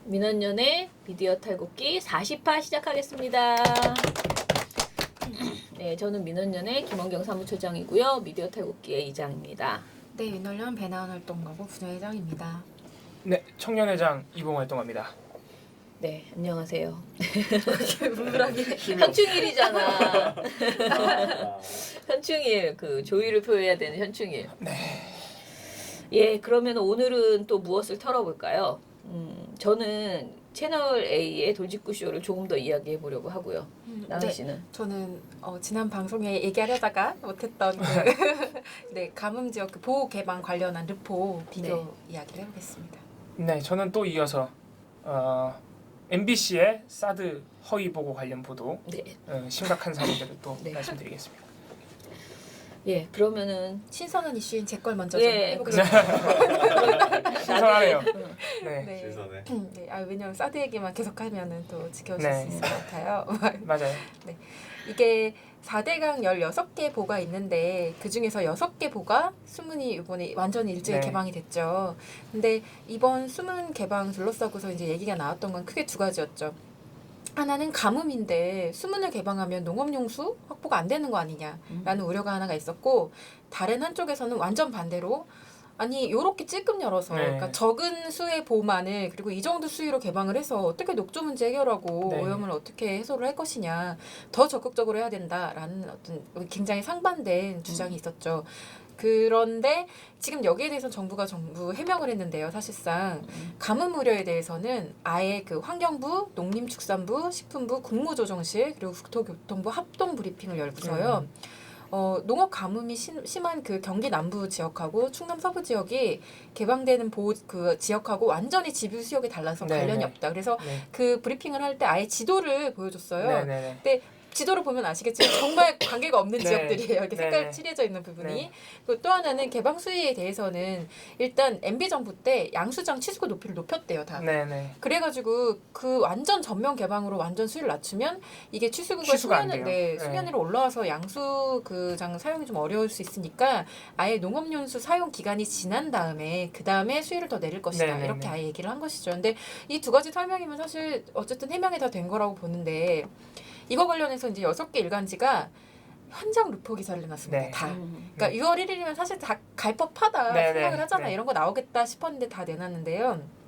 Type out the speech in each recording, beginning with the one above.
민원연의 미디어 탈곡기 40화 시작하겠습니다. 네, 저는 민원연의 김원경 사무처장이고요. 미디어 탈곡기의 이장입니다. 네, 윤월련 배나원 활동가고 부회장입니다. 네, 청년회장 이봉 활동합니다. 네, 안녕하세요. 우울하게. 현충일이잖아. 현충일, 그 조의를 표해야 되는 현충일. 네. 예, 그러면 오늘은 또 무엇을 털어볼까요? 저는 채널 A의 돌직구 쇼를 조금 더 이야기해 보려고 하고요. 나은 씨는? 저는 지난 방송에 얘기하려다가 못했던 네, 가뭄 지역 그 보호 개방 관련한 르포 비교 이야기를 해보겠습니다. 네, 저는 또 이어서 MBC의 사드 허위 보고 관련 보도 네. 심각한 사례들을 또 네. 말씀드리겠습니다. 예, 그러면은 신선한 이슈인 제 걸 먼저 예, 좀 해보겠습니다. 신선하네요. 네, 네. 신선해. 네, 왜냐면 사드 얘기만 계속하면은 또 지켜오실 네. 수 있을 것 같아요. 맞아요. 이게 4대강 16개 보가 있는데 그중에서 6개 보가 수문이 이번에 완전히 일제히 네. 개방이 됐죠. 근데 이번 수문 개방 둘러싸고서 이제 얘기가 나왔던 건 크게 두 가지였죠. 하나는 가뭄인데 수문을 개방하면 농업용수 확보가 안 되는 거 아니냐라는 우려가 하나가 있었고, 다른 한쪽에서는 완전 반대로 아니 요렇게 찔끔 열어서 네. 그러니까 적은 수의 보만을 그리고 이 정도 수위로 개방을 해서 어떻게 녹조 문제 해결하고 네. 오염을 어떻게 해소를 할 것이냐, 더 적극적으로 해야 된다라는 어떤 굉장히 상반된 주장이 있었죠. 그런데 지금 여기에 대해서 정부가 전부 해명을 했는데요. 사실상 가뭄 우려에 대해서는 아예 그 환경부, 농림축산부, 식품부, 국무조정실 그리고 국토교통부 합동 브리핑을 열고서요. 농업 가뭄이 심한 그 경기 남부 지역하고 충남 서부 지역이 개방되는 그 지역하고 완전히 지뷰 수역이 달라서 네, 관련이 네. 없다. 그래서 네. 그 브리핑을 할 때 아예 지도를 보여줬어요. 네. 근데 지도를 보면 아시겠지만 정말 관계가 없는 네. 지역들이에요. 이렇게 색깔 네. 칠해져 있는 부분이. 네. 그리고 또 하나는 개방 수위에 대해서는 일단 MB 정부 때 양수장 치수구 높이를 높였대요, 다. 네. 그래가지고 그 완전 전면 개방으로 완전 수위를 낮추면 이게 치수구가 취수가 안 수면, 돼요. 수면 위로 올라와서 양수 그장 사용이 좀 어려울 수 있으니까 아예 농업용수 사용 기간이 지난 다음에 그 다음에 수위를 더 내릴 것이다. 네. 이렇게 아예 얘기를 한 것이죠. 근데 이 두 가지 설명이면 사실 어쨌든 해명이 다 된 거라고 보는데, 이거 관련해서 이제 6개 일간지가 현장 루포 기사를 내놨습니다. 네. 다. 그러니까 6월 1일이면 사실 다 갈 법하다 네, 생각을 네, 하잖아. 네. 이런 거 나오겠다 싶었는데 다 내놨는데요.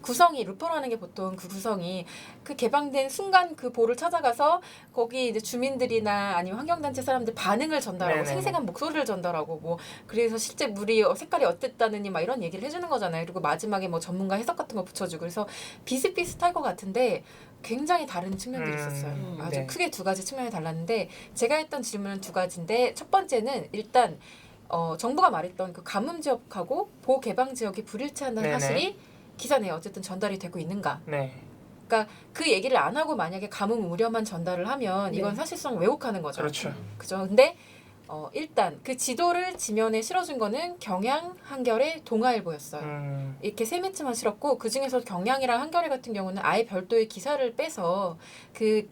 구성이 루포라는 게 보통 그 구성이 그 개방된 순간 그 보를 찾아가서 거기 이제 주민들이나 아니면 환경단체 사람들 반응을 전달하고 네네네. 생생한 목소리를 전달하고 뭐 그래서 실제 물이 색깔이 어땠다느니 막 이런 얘기를 해주는 거잖아요. 그리고 마지막에 뭐 전문가 해석 같은 거 붙여주고 그래서 비슷비슷할 것 같은데 굉장히 다른 측면들이 있었어요. 아주 네. 크게 두 가지 측면이 달랐는데 제가 했던 질문은 두 가지인데, 첫 번째는 일단 정부가 말했던 그 가뭄 지역하고 보호 개방 지역이 불일치한다는 네네. 사실이 기사 내에 어쨌든 전달이 되고 있는가? 네. 그러니까 그 얘기를 안 하고 만약에 가뭄 우려만 전달을 하면 이건 네. 사실상 왜곡하는 거죠. 그렇죠. 그죠? 근데 일단 그 지도를 지면에 실어준 거는 경향, 한겨레, 동아일보였어요. 이렇게 세 매체만 실었고 그 중에서 경향이랑 한겨레 같은 경우는 아예 별도의 기사를 빼서 그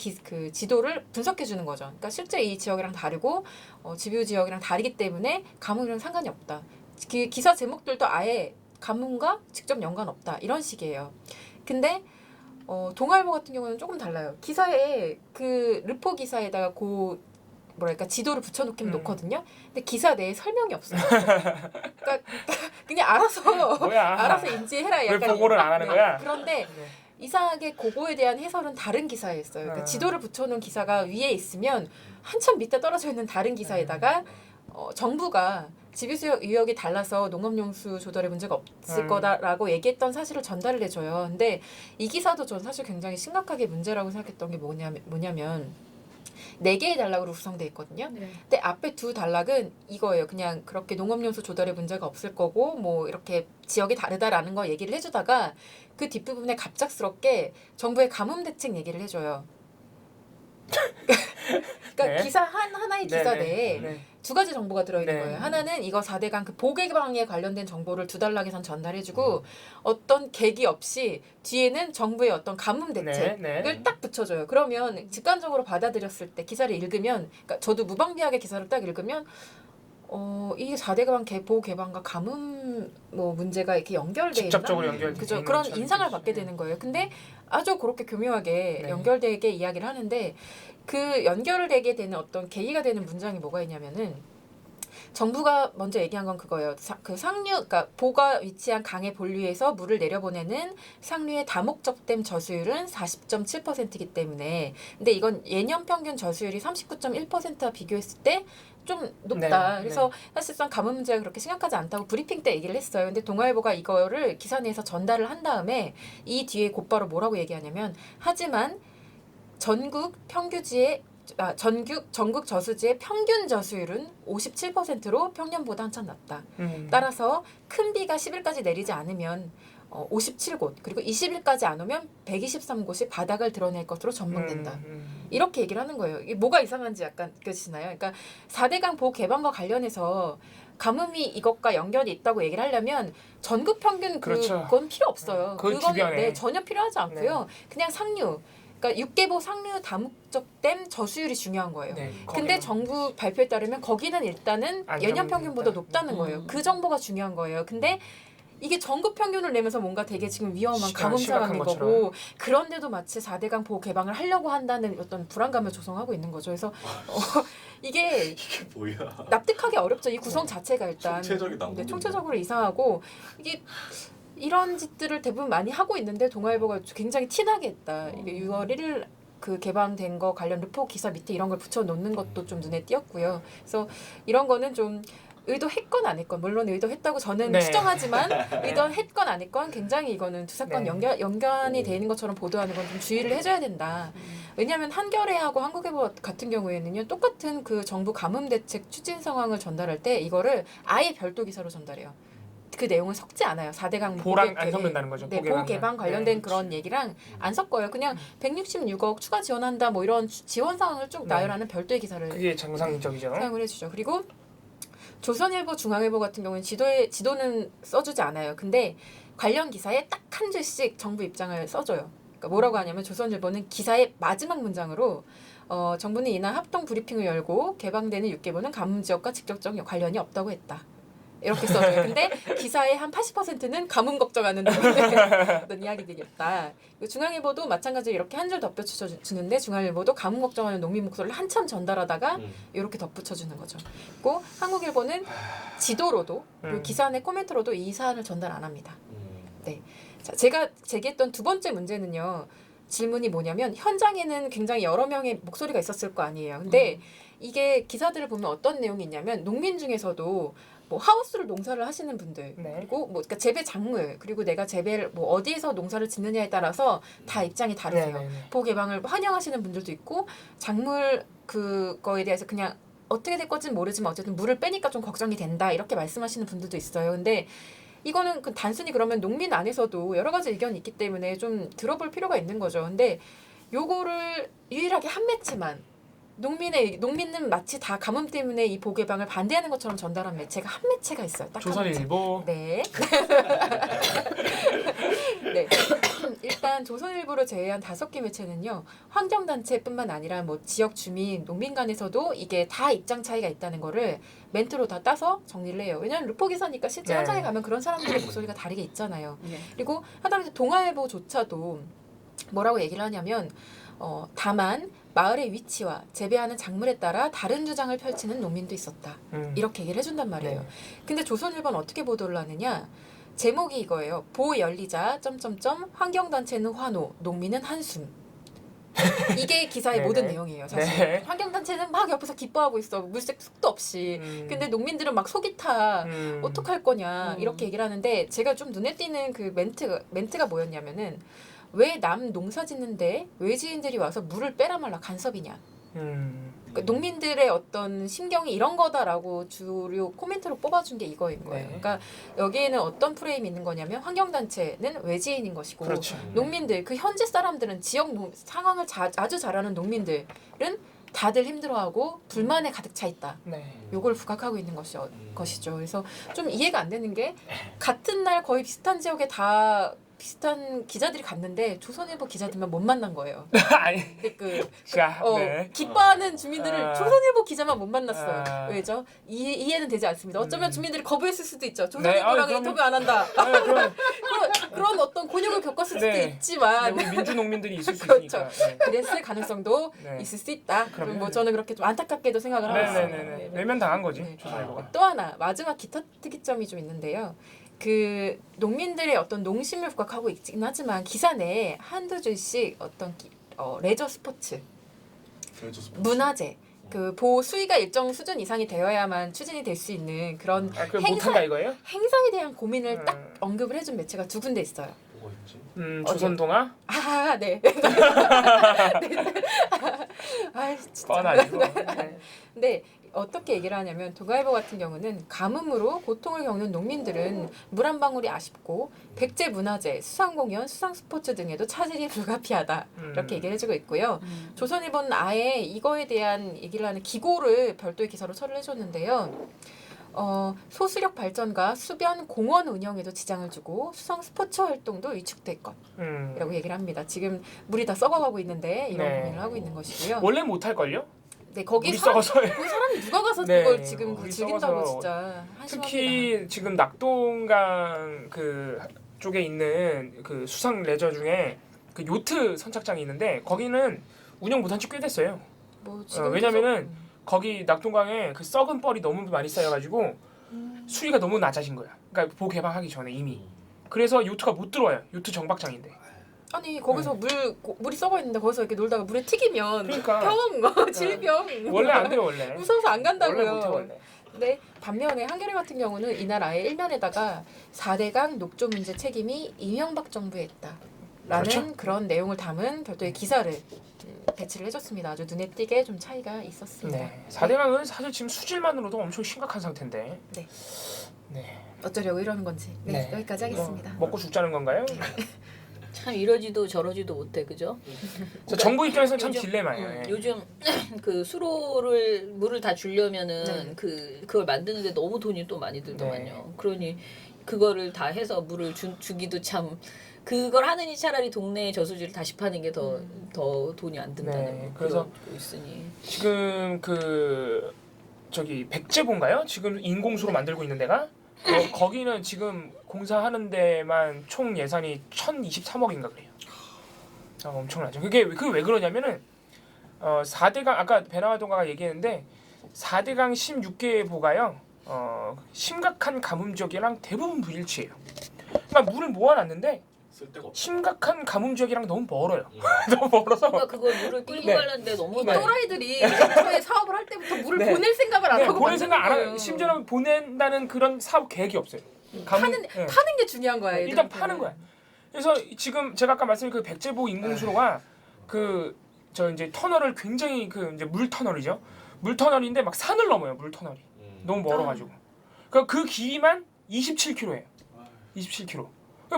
지도를 분석해 주는 거죠. 그러니까 실제 이 지역이랑 다르고 지뷰 지역이랑 다르기 때문에 가뭄이랑 상관이 없다. 그 기사 제목들도 아예 가뭄과 직접 연관 없다 이런 식이에요. 근데 동아일보 같은 경우는 조금 달라요. 기사에 그 르포 기사에다가 뭐랄까 지도를 붙여놓기는 놓거든요. 근데 기사 내에 설명이 없어요. 그러니까 그냥 알아서 뭐야? 알아서 인지해라. 왜 약간 보고를 안 하는 거야? 그런데 네. 이상하게 그거에 대한 해설은 다른 기사에 있어요. 그러니까 지도를 붙여놓은 기사가 위에 있으면 한참 밑에 떨어져 있는 다른 기사에다가 정부가 지뷰수역 유역이 달라서 농업용수 조달에 문제가 없을 거다라고 얘기했던 사실을 전달을 해줘요. 근데 이 기사도 전 사실 굉장히 심각하게 문제라고 생각했던 게 뭐냐면 4개의 단락으로 구성되어 있거든요. 네. 근데 앞에 두 단락은 이거예요. 그냥 그렇게 농업용수 조달에 문제가 없을 거고 뭐 이렇게 지역이 다르다라는 거 얘기를 해주다가 그 뒷부분에 갑작스럽게 정부의 가뭄 대책 얘기를 해줘요. 그러니까 네. 기사 하나의 기사 내에 네. 두 가지 정보가 들어있는 네. 거예요. 하나는 이거 4대강 그 보개방에 관련된 정보를 두 단락에선 전달해주고 어떤 계기 없이 뒤에는 정부의 어떤 가뭄 대책을 네. 딱 붙여줘요. 그러면 직관적으로 받아들였을 때 기사를 읽으면, 그러니까 저도 무방비하게 기사를 딱 읽으면 이 4대 보호 개방과 가뭄 뭐 문제가 이렇게 연결돼 직접적으로 있나? 연결돼 그죠. 있는 그런 것처럼 인상을 보이죠. 받게 되는 거예요. 근데 아주 그렇게 교묘하게 네. 연결되게 이야기를 하는데 그 연결되게 되는 어떤 계기가 되는 문장이 뭐가 있냐면은 정부가 먼저 얘기한 건 그거예요. 그 상류, 그러니까 보가 위치한 강의 본류에서 물을 내려보내는 상류의 다목적댐 저수율은 40.7%이기 때문에, 근데 이건 예년 평균 저수율이 39.1%와 비교했을 때 좀 높다. 네, 그래서 사실상 가뭄 문제가 그렇게 심각하지 않다고 브리핑 때 얘기를 했어요. 근데 동아일보가 이거를 기사 내에서 전달을 한 다음에 이 뒤에 곧바로 뭐라고 얘기하냐면, 하지만 전국 평균지의 전국 저수지의 평균 저수율은 57%로 평년보다 한참 낮다. 따라서 큰 비가 10일까지 내리지 않으면 57곳, 그리고 20일까지 안 오면 123곳이 바닥을 드러낼 것으로 전망된다. 이렇게 얘기를 하는 거예요. 이게 뭐가 이상한지 약간 느껴지시나요? 그러니까 4대강 보호 개방과 관련해서 가뭄이 이것과 연결이 있다고 얘기를 하려면 전국 평균 그렇죠. 그건 필요 없어요. 그 그건 주변에. 전혀 필요하지 않고요. 그냥 상류, 그러니까 육개보 상류 다목적댐 저수율이 중요한 거예요. 네, 근데 거기는 정부 발표에 따르면 거기는 일단은 안정돼 예년 평균보다 있다. 높다는 거예요. 그 정보가 중요한 거예요. 근데 이게 전국 평균을 내면서 뭔가 되게 지금 위험한 가뭄 심각한 상황인 것처럼. 거고, 그런데도 마치 4대강 보호 개방을 하려고 한다는 어떤 불안감을 조성하고 있는 거죠. 그래서 이게 이게 뭐야? 납득하기 어렵죠. 이 구성 자체가 일단 총체적인 낭비인데. 네, 총체적으로 이상하고, 이게 이런 짓들을 대부분 많이 하고 있는데 동아일보가 굉장히 티나게 했다. 이게 6월 1일 그 개방된 거 관련 르포 기사 밑에 이런 걸 붙여 놓는 것도 좀 눈에 띄었고요. 그래서 이런 거는 좀 의도했건 안 했건, 물론 의도했다고 저는 네. 추정하지만 의도했건 안 했건 굉장히 이거는 두 사건 네. 연관이 돼 있는 것처럼 보도하는 건 좀 주의를 해줘야 된다. 왜냐하면 한겨레하고 한국일보 같은 경우에는요, 똑같은 그 정부 가뭄 대책 추진 상황을 전달할 때 이거를 아예 별도 기사로 전달해요. 그 내용은 섞지 않아요. 4대강 보랑 안 섞는다는 거죠. 네, 보호 보호 개방 관련된 네. 그런 얘기랑 안 섞어요. 그냥 166억 추가 지원한다 뭐 이런 지원 상황을 쭉 네. 나열하는 별도의 기사를 그게 정상적이죠. 사용을 해주죠. 그리고 조선일보, 중앙일보 같은 경우는 지도는 써주지 않아요. 근데 관련 기사에 딱 한 줄씩 정부 입장을 써줘요. 그러니까 뭐라고 하냐면 조선일보는 기사의 마지막 문장으로 정부는 이날 합동 브리핑을 열고 개방되는 6개보는 가뭄 지역과 직접적 관련이 없다고 했다. 이렇게 써줘요. 근데 기사의 한 80%는 가뭄 걱정하는 어떤 이야기들이었다. 중앙일보도 마찬가지로 이렇게 한 줄 덧붙여주는데, 중앙일보도 가뭄 걱정하는 농민 목소리를 한참 전달하다가 이렇게 덧붙여주는 거죠. 그리고 한국일보는 지도로도 그리고 기사 내 코멘트로도 이 사안을 전달 안 합니다. 네, 자, 제가 제기했던 두 번째 문제는요. 질문이 뭐냐면, 현장에는 굉장히 여러 명의 목소리가 있었을 거 아니에요. 근데 이게 기사들을 보면 어떤 내용이 있냐면, 농민 중에서도 뭐 하우스를 농사를 하시는 분들, 네. 그리고 뭐 그러니까 재배 작물, 그리고 내가 재배를 뭐 어디에서 농사를 짓느냐에 따라서 다 입장이 다르세요. 네. 보호 개방을 환영하시는 분들도 있고, 작물 그거에 대해서 그냥 어떻게 될 건지는 모르지만 어쨌든 물을 빼니까 좀 걱정이 된다 이렇게 말씀하시는 분들도 있어요. 근데 이거는 그 단순히 그러면 농민 안에서도 여러 가지 의견이 있기 때문에 좀 들어볼 필요가 있는 거죠. 근데 요거를 유일하게 한 매체만, 농민은 마치 다 가뭄 때문에 이 보호 개방을 반대하는 것처럼 전달한 매체가 한 매체가 있어요. 딱 한 매체. 조선일보. 네. 네. 일단 조선일보를 제외한 5개 매체는요, 환경단체뿐만 아니라 뭐 지역 주민, 농민 간에서도 이게 다 입장 차이가 있다는 거를 멘트로 다 따서 정리를 해요. 왜냐하면 루포 기사니까 실제 네. 현장에 가면 그런 사람들의 목소리가 다르게 있잖아요. 네. 그리고 하다못해 동아일보조차도 뭐라고 얘기를 하냐면, 다만 마을의 위치와 재배하는 작물에 따라 다른 주장을 펼치는 농민도 있었다. 이렇게 얘기를 해준단 말이에요. 네. 근데 조선일보는 어떻게 보도를 하느냐? 제목이 이거예요. 보호 열리자 환경단체는 환호, 농민은 한숨. 이게 기사의 네네. 모든 내용이에요. 사실 네. 환경단체는 막 옆에서 기뻐하고 있어. 물색 속도 없이. 근데 농민들은 막 속이 타. 어떡할 거냐 이렇게 얘기를 하는데, 제가 좀 눈에 띄는 그 멘트가 뭐였냐면은, 왜 남 농사 짓는데 외지인들이 와서 물을 빼라 말라 간섭이냐. 그러니까 농민들의 어떤 심경이 이런 거다라고 주요 코멘트로 뽑아준 게 이거인 거예요. 네. 그러니까 여기에는 어떤 프레임이 있는 거냐면, 환경단체는 외지인인 것이고, 그렇죠. 농민들, 그 현지 사람들은 지역 상황을 아주 잘 아는 농민들은 다들 힘들어하고 불만에 가득 차 있다. 네. 요걸 부각하고 있는 것이죠. 그래서 좀 이해가 안 되는 게, 같은 날 거의 비슷한 지역에 다 비슷한 기자들이 갔는데 조선일보 기자들만 못 만난 거예요. 아니, 자, 네. 기뻐하는 주민들을 아. 조선일보 기자만 못 만났어요. 아. 왜죠? 이해는 되지 않습니다. 어쩌면 주민들이 거부했을 수도 있죠. 네, 조선일보랑 그러면- 인터뷰 안 한다. 그런 어떤 곤욕을 겪었을 수도 네. 있지만 우리 민주농민들이 있을 수 그렇죠. 있으니까. 네. 그랬을 가능성도 네. 있을 수 있다. 그럼요. 뭐 저는 그렇게 좀 안타깝게도 생각을 하고 있어요. 네네네. 외면 당한 거지 네. 조선일보가. 또 하나 마지막 기타 특이점이 좀 있는데요. 그 농민들의 어떤 농심을 부각하고 있긴 하지만 기사 내에 한두 줄씩 어떤 레저 스포츠, 문화재, 그 보호 수위가 일정 수준 이상이 되어야만 추진이 될 수 있는 그런 그걸 못한다 이거예요? 행사에 대한 고민을 딱 언급을 해준 매체가 두 군데 있어요. 뭐가 있지? 조선동화? 아, 네. 아, 진짜. 뻔하죠. 네. 근데 어떻게 얘기를 하냐면 동아일보 같은 경우는 가뭄으로 고통을 겪는 농민들은 물 한 방울이 아쉽고 백제 문화재, 수상 공연, 수상 스포츠 등에도 차질이 불가피하다 이렇게 얘기를 해주고 있고요. 조선일보는 아예 이거에 대한 얘기를 하는 기고를 별도의 기사로 처리를 해줬는데요. 소수력 발전과 수변 공원 운영에도 지장을 주고 수상 스포츠 활동도 위축될 것이라고 얘기를 합니다. 지금 물이 다 썩어가고 있는데 이런 네. 고민을 하고 있는 것이고요. 원래 못할 걸요? 네, 거기 물이 사람, 썩어서. 그 사람이 누가 가서 네, 그걸 지금 물이 즐긴다고 썩어서. 진짜 한심합니다. 특히 지금 낙동강 그 쪽에 있는 그 수상 레저 중에 그 요트 선착장이 있는데 거기는 운영 못한 지 꽤 됐어요. 뭐 지금 왜냐면은 거기 낙동강에 그 썩은 뻘이 너무 많이 쌓여가지고 수위가 너무 낮아진 거야. 그러니까 보 개방하기 전에 이미. 그래서 요트가 못 들어와요. 요트 정박장인데. 아니 거기서 물이 썩어 있는데 거기서 이렇게 놀다가 물에 튀기면 그러니까. 병 질병 원래 안 돼요 원래. 무서워서 안 간다고요. 원래 못해 원래. 근데 반면에 한겨레 같은 경우는 이날 아예 일면에다가 4대강 녹조 문제 책임이 이명박 정부에 있다. 라는 그렇죠. 그런 내용을 담은 별도의 기사를 배치를 해줬습니다. 아주 눈에 띄게 좀 차이가 있었습니다. 네. 4대강은 사실 지금 수질만으로도 엄청 심각한 상태인데. 네. 네. 어쩌려고 이러는 건지. 네, 네. 여기까지 하겠습니다. 먹고 죽자는 건가요? 참 이러지도 저러지도 못해, 그죠? 그래서 정부 입장에서는 참 요즘- 딜레마예요. 예. 요즘 그 수로를 물을 다 주려면은 네. 그걸 만드는데 너무 돈이 또 많이 들더만요. 네. 그러니 그거를 다 해서 물을 주기도 참 그걸 하느니 차라리 동네 저수지를 다시 파는 게 더 돈이 안 든다는 네, 그래서 그래서 있으니 지금 그 저기 백제보인가요? 지금 인공수로 만들고 있는 데가 거기는 지금 공사하는 데만 총 예산이 1,023억인가 그래요. 엄청나죠. 그게 왜 그러냐면은 4대강 아까 배나와동가가 얘기했는데 4대강 16개 보가요. 심각한 가뭄 지역이랑 대부분 불일치예요. 그러니까 물을 모아놨는데 쓸데가 없어. 심각한 가뭄 지역이랑 너무 멀어요. 너무 멀어서 그러니까 그걸 물을 끌고 네. 가려는데 너무 이 네. 또라이들이 애초에 사업을 할 때부터 물을 네. 보낼 생각을 안 네, 하고 보낼 생각 안 만드는 하고 거예요. 심지어는 보낸다는 그런 사업 계획이 없어요. 파는 네. 파는 게 중요한 거야. 일단 애들한테는. 파는 거야. 그래서 지금 제가 아까 말씀드린 그 백제보 인공수로가 그 저 이제 터널을 굉장히 그 이제 물 터널이죠. 물 터널인데 막 산을 넘어요. 물 터널이 너무 멀어가지고. 그 길이만 27km예요. 27km.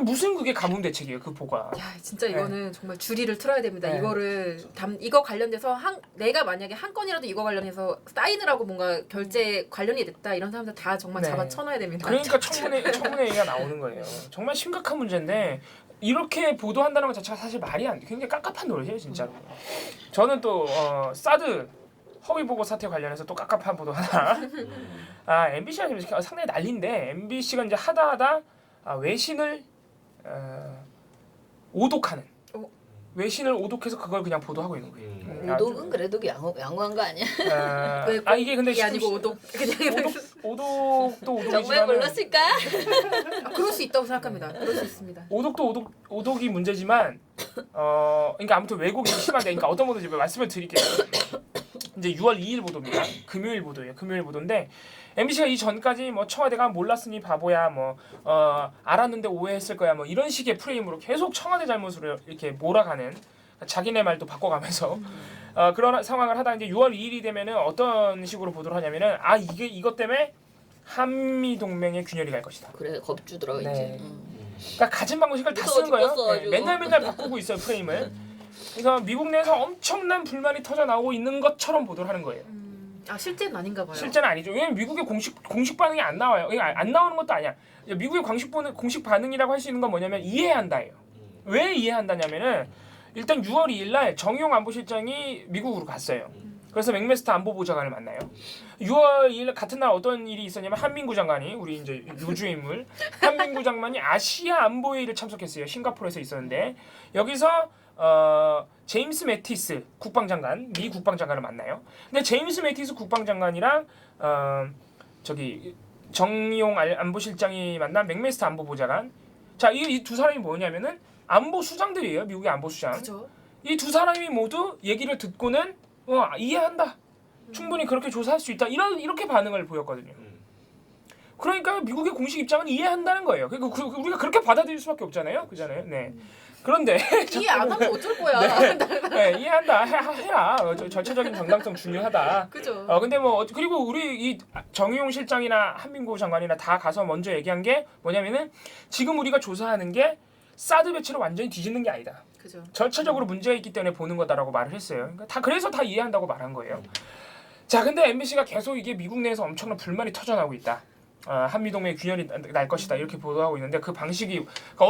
무슨 그게 가뭄 대책이에요, 그 보가. 야, 진짜 네. 이거는 정말 주리를 틀어야 됩니다. 네. 이거를 이거 관련돼서 내가 만약에 한 건이라도 이거 관련해서 사인을 하고 뭔가 결제 관련이 됐다 이런 사람들 다 정말 네. 잡아 쳐놔야 됩니다. 그러니까 청문회가 나오는 거예요. 정말 심각한 문제인데 이렇게 보도한다는 것 자체가 사실 말이 안 돼. 굉장히 깝깝한 노릇이에요, 진짜로. 저는 또 사드 허위 보고 사태 관련해서 또 깝깝한 보도 하나. MBC가 지금 상당히 난리인데 MBC가 이제 하다 외신을 오독하는. 외신을 오독해서 그걸 그냥 보도하고 있는 거예요. 오독은 그래도 양호한 거 아니야? 이게 근데 이게 아니고 오독 그냥 오독도 정말 오독이지만 몰랐을까? 그럴 수 있다고 생각합니다. 그럴 수 있습니다. 오독이 문제지만 그러니까 아무튼 왜곡이 심하게 그러니까 어떤 보도인지 말씀을 드릴게요. 이제 6월 2일 보도입니다. 금요일 보도예요. 금요일 보도인데 MBC가 이 전까지 뭐 청와대가 몰랐으니 바보야 뭐 알았는데 오해했을 거야 뭐 이런 식의 프레임으로 계속 청와대 잘못으로 이렇게 몰아가는 자기네 말도 바꿔가면서 그런 상황을 하다 이제 6월 2일이 되면은 어떤 식으로 보도를 하냐면은 이것 때문에 한미 동맹에 균열이 갈 것이다. 그래 겁주더라고 네. 이제. 그러니까 가진 방식을 다 무서워 쓰는 거예요. 죽겠어, 네, 아주. 맨날 바꾸고 있어요 프레임을. 그래서 미국 내에서 엄청난 불만이 터져 나오고 있는 것처럼 보도를 하는 거예요. 아 실제는 아닌가 봐요. 실제는 아니죠. 왜냐면 미국의 공식 반응이 안 나와요. 안 나오는 것도 아니야. 미국의 공식 반응이라고 할 수 있는 건 뭐냐면 이해한다예요. 왜 이해한다냐면은 일단 6월 2일 날 정의용 안보실장이 미국으로 갔어요. 그래서 맥메스터 안보보좌관을 만나요. 6월 2일 같은 날 어떤 일이 있었냐면 한민구 장관이 우리 이제 요주 인물 한민구 장관이 아시아 안보회의를 참석했어요. 싱가포르에서 있었는데 여기서 제임스 매티스 국방장관, 미 국방장관을 만나요. 근데 제임스 매티스 국방장관이랑 저기 정의용 안보실장이 만난 맥메스터 안보보좌관. 자, 이 두 사람이 뭐냐면은 안보수장들이에요. 미국의 안보수장. 그죠? 이 두 사람이 모두 얘기를 듣고는 이해한다. 충분히 그렇게 조사할 수 있다. 이렇게 반응을 보였거든요. 그러니까 미국의 공식 입장은 이해한다는 거예요. 그러니까 우리가 그렇게 받아들일 수밖에 없잖아요. 그잖아요. 네. 그런데 이해 안 하면 어쩔 거야. 네, 이해한다. 해라. 절차적인 정당성 중요하다. 그죠? 근데 그리고 우리 이 정의용 실장이나 한민구 장관이나 다 가서 먼저 얘기한 게 뭐냐면은 지금 우리가 조사하는 게 사드 배치를 완전히 뒤집는 게 아니다. 그죠? 절차적으로 문제가 있기 때문에 보는 거다라고 말을 했어요. 그러니까 그래서 다 이해한다고 말한 거예요. 자, 근데 MBC가 계속 이게 미국 내에서 엄청난 불만이 터져나오고 있다. 한미동맹 균열이 날 것이다 이렇게 보도하고 있는데 그 방식이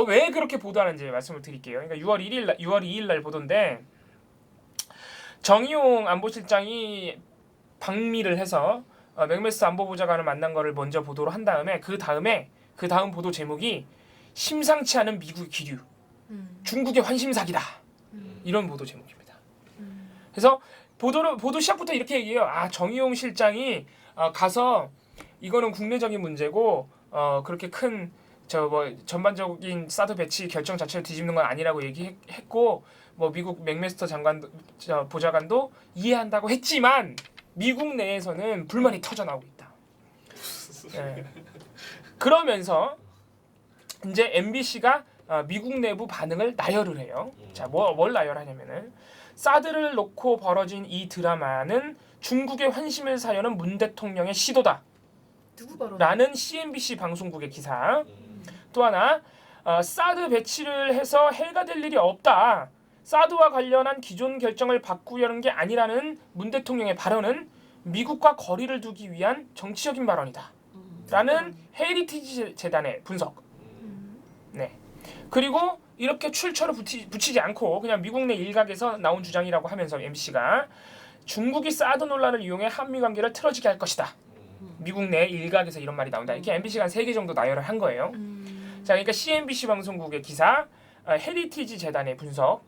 왜 그렇게 보도하는지 말씀을 드릴게요. 그러니까 6월 2일 날 보도인데 정의용 안보실장이 방미를 해서 맥메스 안보보좌관을 만난 거를 먼저 보도를 한 다음에 그 다음 보도 제목이 심상치 않은 미국의 기류, 중국의 환심 사기다 이런 보도 제목입니다. 그래서 보도 시작부터 이렇게 얘기해요. 정의용 실장이 가서 이거는 국내적인 문제고 그렇게 큰 전반적인 사드 배치 결정 자체를 뒤집는 건 아니라고 얘기했고 미국 맥메스터 보좌관도 이해한다고 했지만 미국 내에서는 불만이 터져나오고 있다. 네. 그러면서 이제 MBC가 미국 내부 반응을 나열을 해요. 자, 뭘 나열하냐면은 사드를 놓고 벌어진 이 드라마는 중국의 환심을 사려는 문 대통령의 시도다. 누구 바로? 라는 CNBC 방송국의 기사. 또 하나 사드 배치를 해서 해가 될 일이 없다. 사드와 관련한 기존 결정을 바꾸려는 게 아니라는 문 대통령의 발언은 미국과 거리를 두기 위한 정치적인 발언이다. 라는 헤리티지 재단의 분석. 네. 그리고 이렇게 출처를 붙이지 않고 그냥 미국 내 일각에서 나온 주장이라고 하면서 MBC가 중국이 사드 논란을 이용해 한미 관계를 틀어지게 할 것이다. 미국 내 일각에서 이런 말이 나온다. 이렇게 MBC가 한 3개 정도 나열을 한 거예요. 자, 그러니까 CNBC 방송국의 기사, 헤리티지 재단의 분석,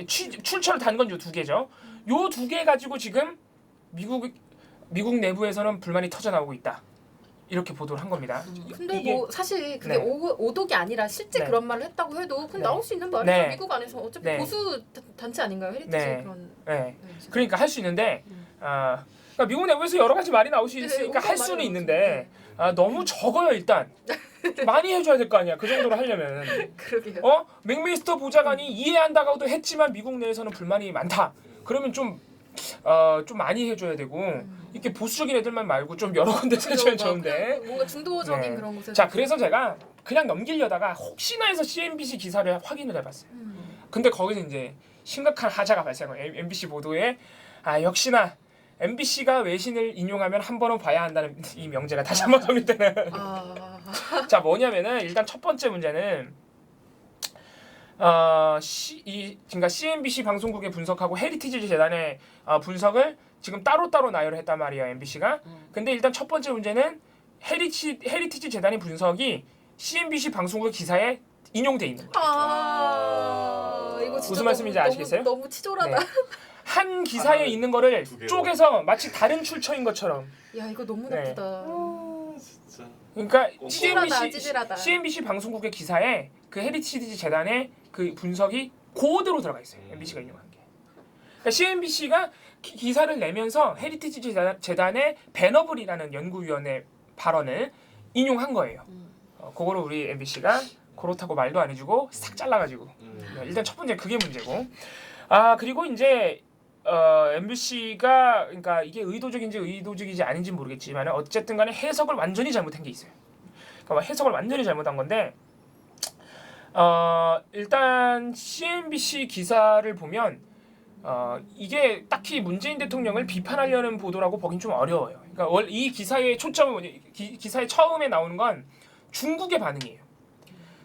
출처를 단 건 요 2개죠. 요 2개 가지고 지금 미국 내부에서는 불만이 터져나오고 있다. 이렇게 보도를 한 겁니다. 근데 사실 그게 네. 오독이 아니라 실제 네.그 말을 했다고 해도 그냥 네. 나올 수 있는 말이죠. 네. 미국 안에서 어차피 네. 보수 단체 아닌가요? 헤리티지 네. 그런. 네. 그러니까 할 수 있는데 그러니까 미국 내부에서 여러 가지 말이 나올 수 있으니까 할 수는 있는데 너무 적어요 일단. 좀 많이 해줘야 될 거 아니야. 그 정도로 하려면. 그러게요. 맥메스터 보좌관이 이해한다고도 했지만 미국 내에서는 불만이 많다. 그러면 좀 많이 해줘야 되고 이렇게 보수적인 애들만 말고 좀 여러 군데서 해줘야 좋은데. 뭔가 중도적인 네. 그런 곳에서. 자, 그래서 제가 그냥 넘기려다가 혹시나 해서 CNBC 기사를 확인을 해봤어요. 근데 거기서 이제 심각한 하자가 발생한 거예요. MBC 보도에 역시나 MBC가 외신을 인용하면 한 번은 봐야 한다는 이 명제가 다시 한번 성립되는. 자, 뭐냐면은 일단 첫 번째 문제는 그러니까 CNBC 방송국의 분석하고 헤리티지 재단의 분석을 지금 따로따로 나열을 했단 말이에요, MBC가. 근데 일단 첫 번째 문제는 헤리티지 재단의 분석이 CNBC 방송국 기사에 인용돼 있는 거예요. 이거 진짜 무슨 말씀인지 아시겠어요? 너무 치졸하다. 네. 한 기사에 있는 거를 쪼개서 마치 다른 출처인 것처럼. 야, 이거 너무 네. 나쁘다. 진짜. 그러니까 찌질하다. CNBC 방송국의 기사에 그 헤리티지 재단의 그 분석이 그대로 들어가 있어요. MBC가 인용한 게. 그러니까 CNBC가 기사를 내면서 헤리티지 재단의 베너블이라는 연구위원회 발언을 인용한 거예요. 그거를 우리 MBC가 그렇다고 말도 안 해주고 싹 잘라가지고. 일단 첫 번째 그게 문제고. 그리고 이제 MBC가 그러니까 이게 의도적인지 의도적이지 아닌지 모르겠지만 어쨌든 간에 해석을 완전히 잘못한 게 있어요. 그러니까 해석을 완전히 잘못한 건데 일단 CNBC 기사를 보면 이게 딱히 문재인 대통령을 비판하려는 보도라고 보긴 좀 어려워요. 그러니까 이 기사의 초점은 뭐지? 기사의 처음에 나오는 건 중국의 반응이에요.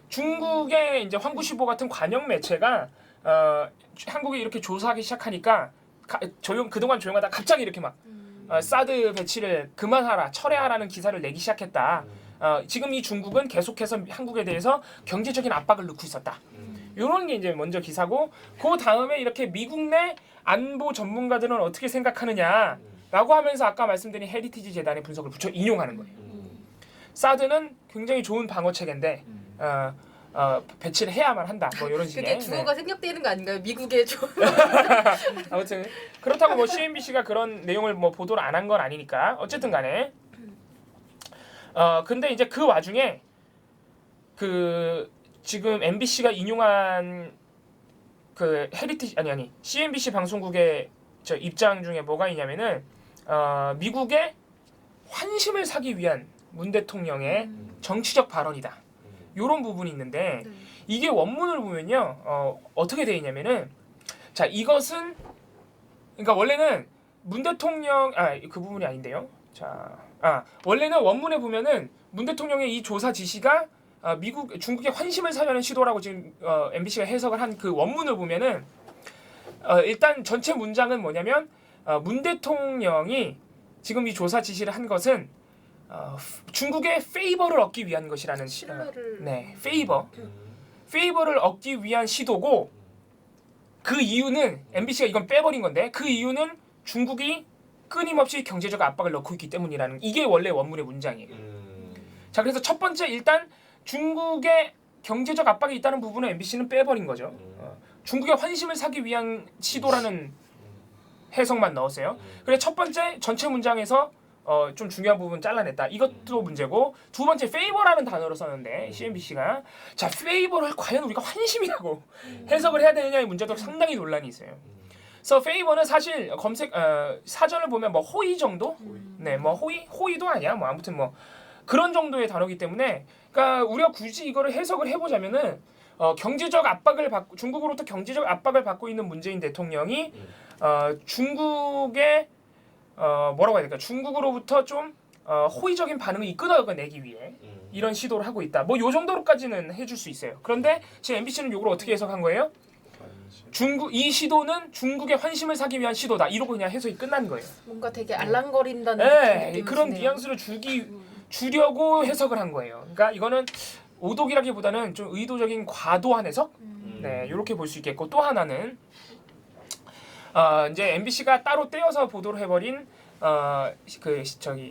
중국의 이제 황구시보 같은 관영 매체가 한국이 이렇게 조사하기 시작하니까 그동안 조용하다 갑자기 이렇게 막 사드 배치를 그만하라, 철회하라는 기사를 내기 시작했다. 지금 이 중국은 계속해서 한국에 대해서 경제적인 압박을 넣고 있었다. 이런 게 이제 먼저 기사고, 그 다음에 이렇게 미국 내 안보 전문가들은 어떻게 생각하느냐라고 하면서 아까 말씀드린 헤리티지 재단의 분석을 붙여 인용하는 거예요. 사드는 굉장히 좋은 방어 체계인데 배치를 해야만 한다. 뭐 이런 식의. 그게 주어가 생략되는 거 아닌가요? 미국의 아무튼 그렇다고 뭐 CNBC가 그런 내용을 뭐 보도를 안 한 건 아니니까 어쨌든 간에 근데 이제 그 와중에 그 지금 MBC가 인용한 그 헤리티지 아니 CNBC 방송국의 저 입장 중에 뭐가 있냐면은 미국의 환심을 사기 위한 문 대통령의 정치적 발언이다. 요런 부분이 있는데 이게 원문을 보면요. 어떻게 돼 있냐면은 자, 이것은 그러니까 원래는 문 대통령 그 부분이 아닌데요. 자, 원래는 원문에 보면은 문 대통령의 이 조사 지시가 중국의 환심을 사려는 시도라고 지금 MBC가 해석을 한 그 원문을 보면은 일단 전체 문장은 뭐냐면 문 대통령이 지금 이 조사 지시를 한 것은 중국의 페이버를 얻기 위한 것이라는 페이버를 얻기 위한 시도고, 그 이유는 MBC가 이건 빼버린 건데 그 이유는 중국이 끊임없이 경제적 압박을 넣고 있기 때문이라는, 이게 원래 원문의 문장이에요. 자, 그래서 첫 번째 일단 중국의 경제적 압박이 있다는 부분을 MBC는 빼버린 거죠. 중국의 환심을 사기 위한 시도라는 해석만 넣었어요. 그래서 첫 번째 전체 문장에서 좀 중요한 부분 잘라냈다. 이것도 문제고, 두 번째 페이버라는 단어를 썼는데 CNBC가 자, 페이버를 과연 우리가 환심이라고 해석을 해야 되느냐의 문제도 상당히 논란이 있어요. 그래서 페이버는 사실 사전을 보면 뭐 호의 정도? 네, 뭐 호의도 아니야. 뭐 아무튼 뭐 그런 정도의 단어이기 때문에, 그러니까 우리가 굳이 이거를 해석을 해보자면은 경제적 압박을 받고 중국으로부터 경제적 압박을 받고 있는 문재인 대통령이 중국의 뭐라고 해야 될까? 중국으로부터 좀 호의적인 반응을 이끌어내기 위해 이런 시도를 하고 있다. 뭐 요 정도로까지는 해줄 수 있어요. 그런데 지금 MBC는 이걸 어떻게 해석한 거예요? 이 시도는 중국의 환심을 사기 위한 시도다. 이러고 그냥 해석이 끝난 거예요. 뭔가 되게 알랑거린다는 네, 그런 뉘앙스를 주려고 해석을 한 거예요. 그러니까 이거는 오독이라기보다는 좀 의도적인 과도한 해석? 네, 이렇게 볼 수 있겠고, 또 하나는 이제 MBC가 따로 떼어서 보도를 해버린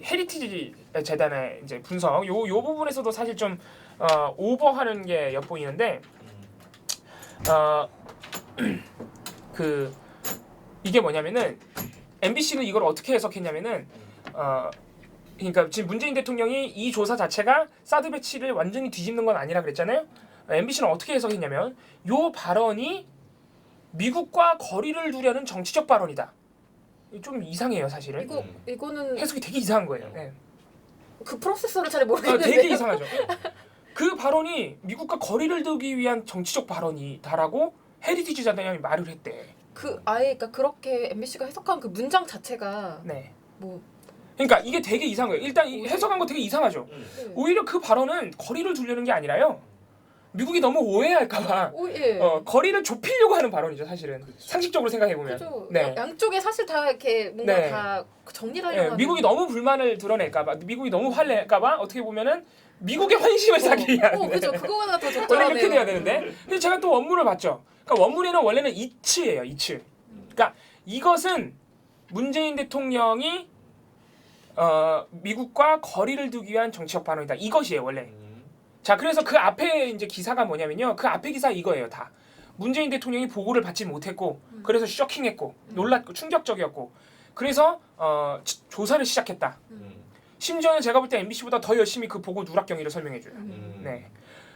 헤리티지 재단의 이제 분석, 요 부분에서도 사실 좀 오버하는 게 엿보이는데, 이게 뭐냐면은 MBC는 이걸 어떻게 해석했냐면은 그러니까 지금 문재인 대통령이 이 조사 자체가 사드 배치를 완전히 뒤집는 건 아니라 그랬잖아요. MBC는 어떻게 해석했냐면 요 발언이 미국과 거리를 두려는 정치적 발언이다. 좀 이상해요, 사실은. 이거는 해석이 되게 이상한 거예요. 네. 그 프로세서를 잘 모르겠는데. 되게 이상하죠. 그 발언이 미국과 거리를 두기 위한 정치적 발언이다라고 헤리티지 재단이 말을 했대. 그러니까 그렇게 MBC가 해석한 그 문장 자체가 그러니까 이게 되게 이상한 거예요. 일단 해석한 거 되게 이상하죠. 오히려 그 발언은 거리를 두려는 게 아니라요. 미국이 너무 오해할까봐 거리를 좁히려고 하는 발언이죠, 사실은. 상식적으로 생각해 보면. 그죠. 네. 양쪽에 사실 다 이렇게 뭔가 다 정리를 하려고 하는. 미국이 너무 불만을 드러낼까봐, 미국이 너무 화낼까봐 어떻게 보면은 미국의 환심을 사기 위한. 그죠. 그거보다 더 적절하네요. 원래 그렇게 돼야 되는데. 근데 제가 또 원문을 봤죠. 그러니까 원문에는 원래는 이츠예요, 이츠. 그러니까 이것은 문재인 대통령이 미국과 거리를 두기 위한 정치적 발언이다. 이것이에요, 원래. 자, 그래서 그 앞에 이제 기사가 뭐냐면요. 그 앞에 기사 이거예요, 다. 문재인 대통령이 보고를 받지 못했고, 그래서 쇼킹했고, 놀랐고, 충격적이었고, 그래서 조사를 시작했다. 심지어는 제가 볼 때 MBC보다 더 열심히 그 보고 누락 경위를 설명해줘요. 네.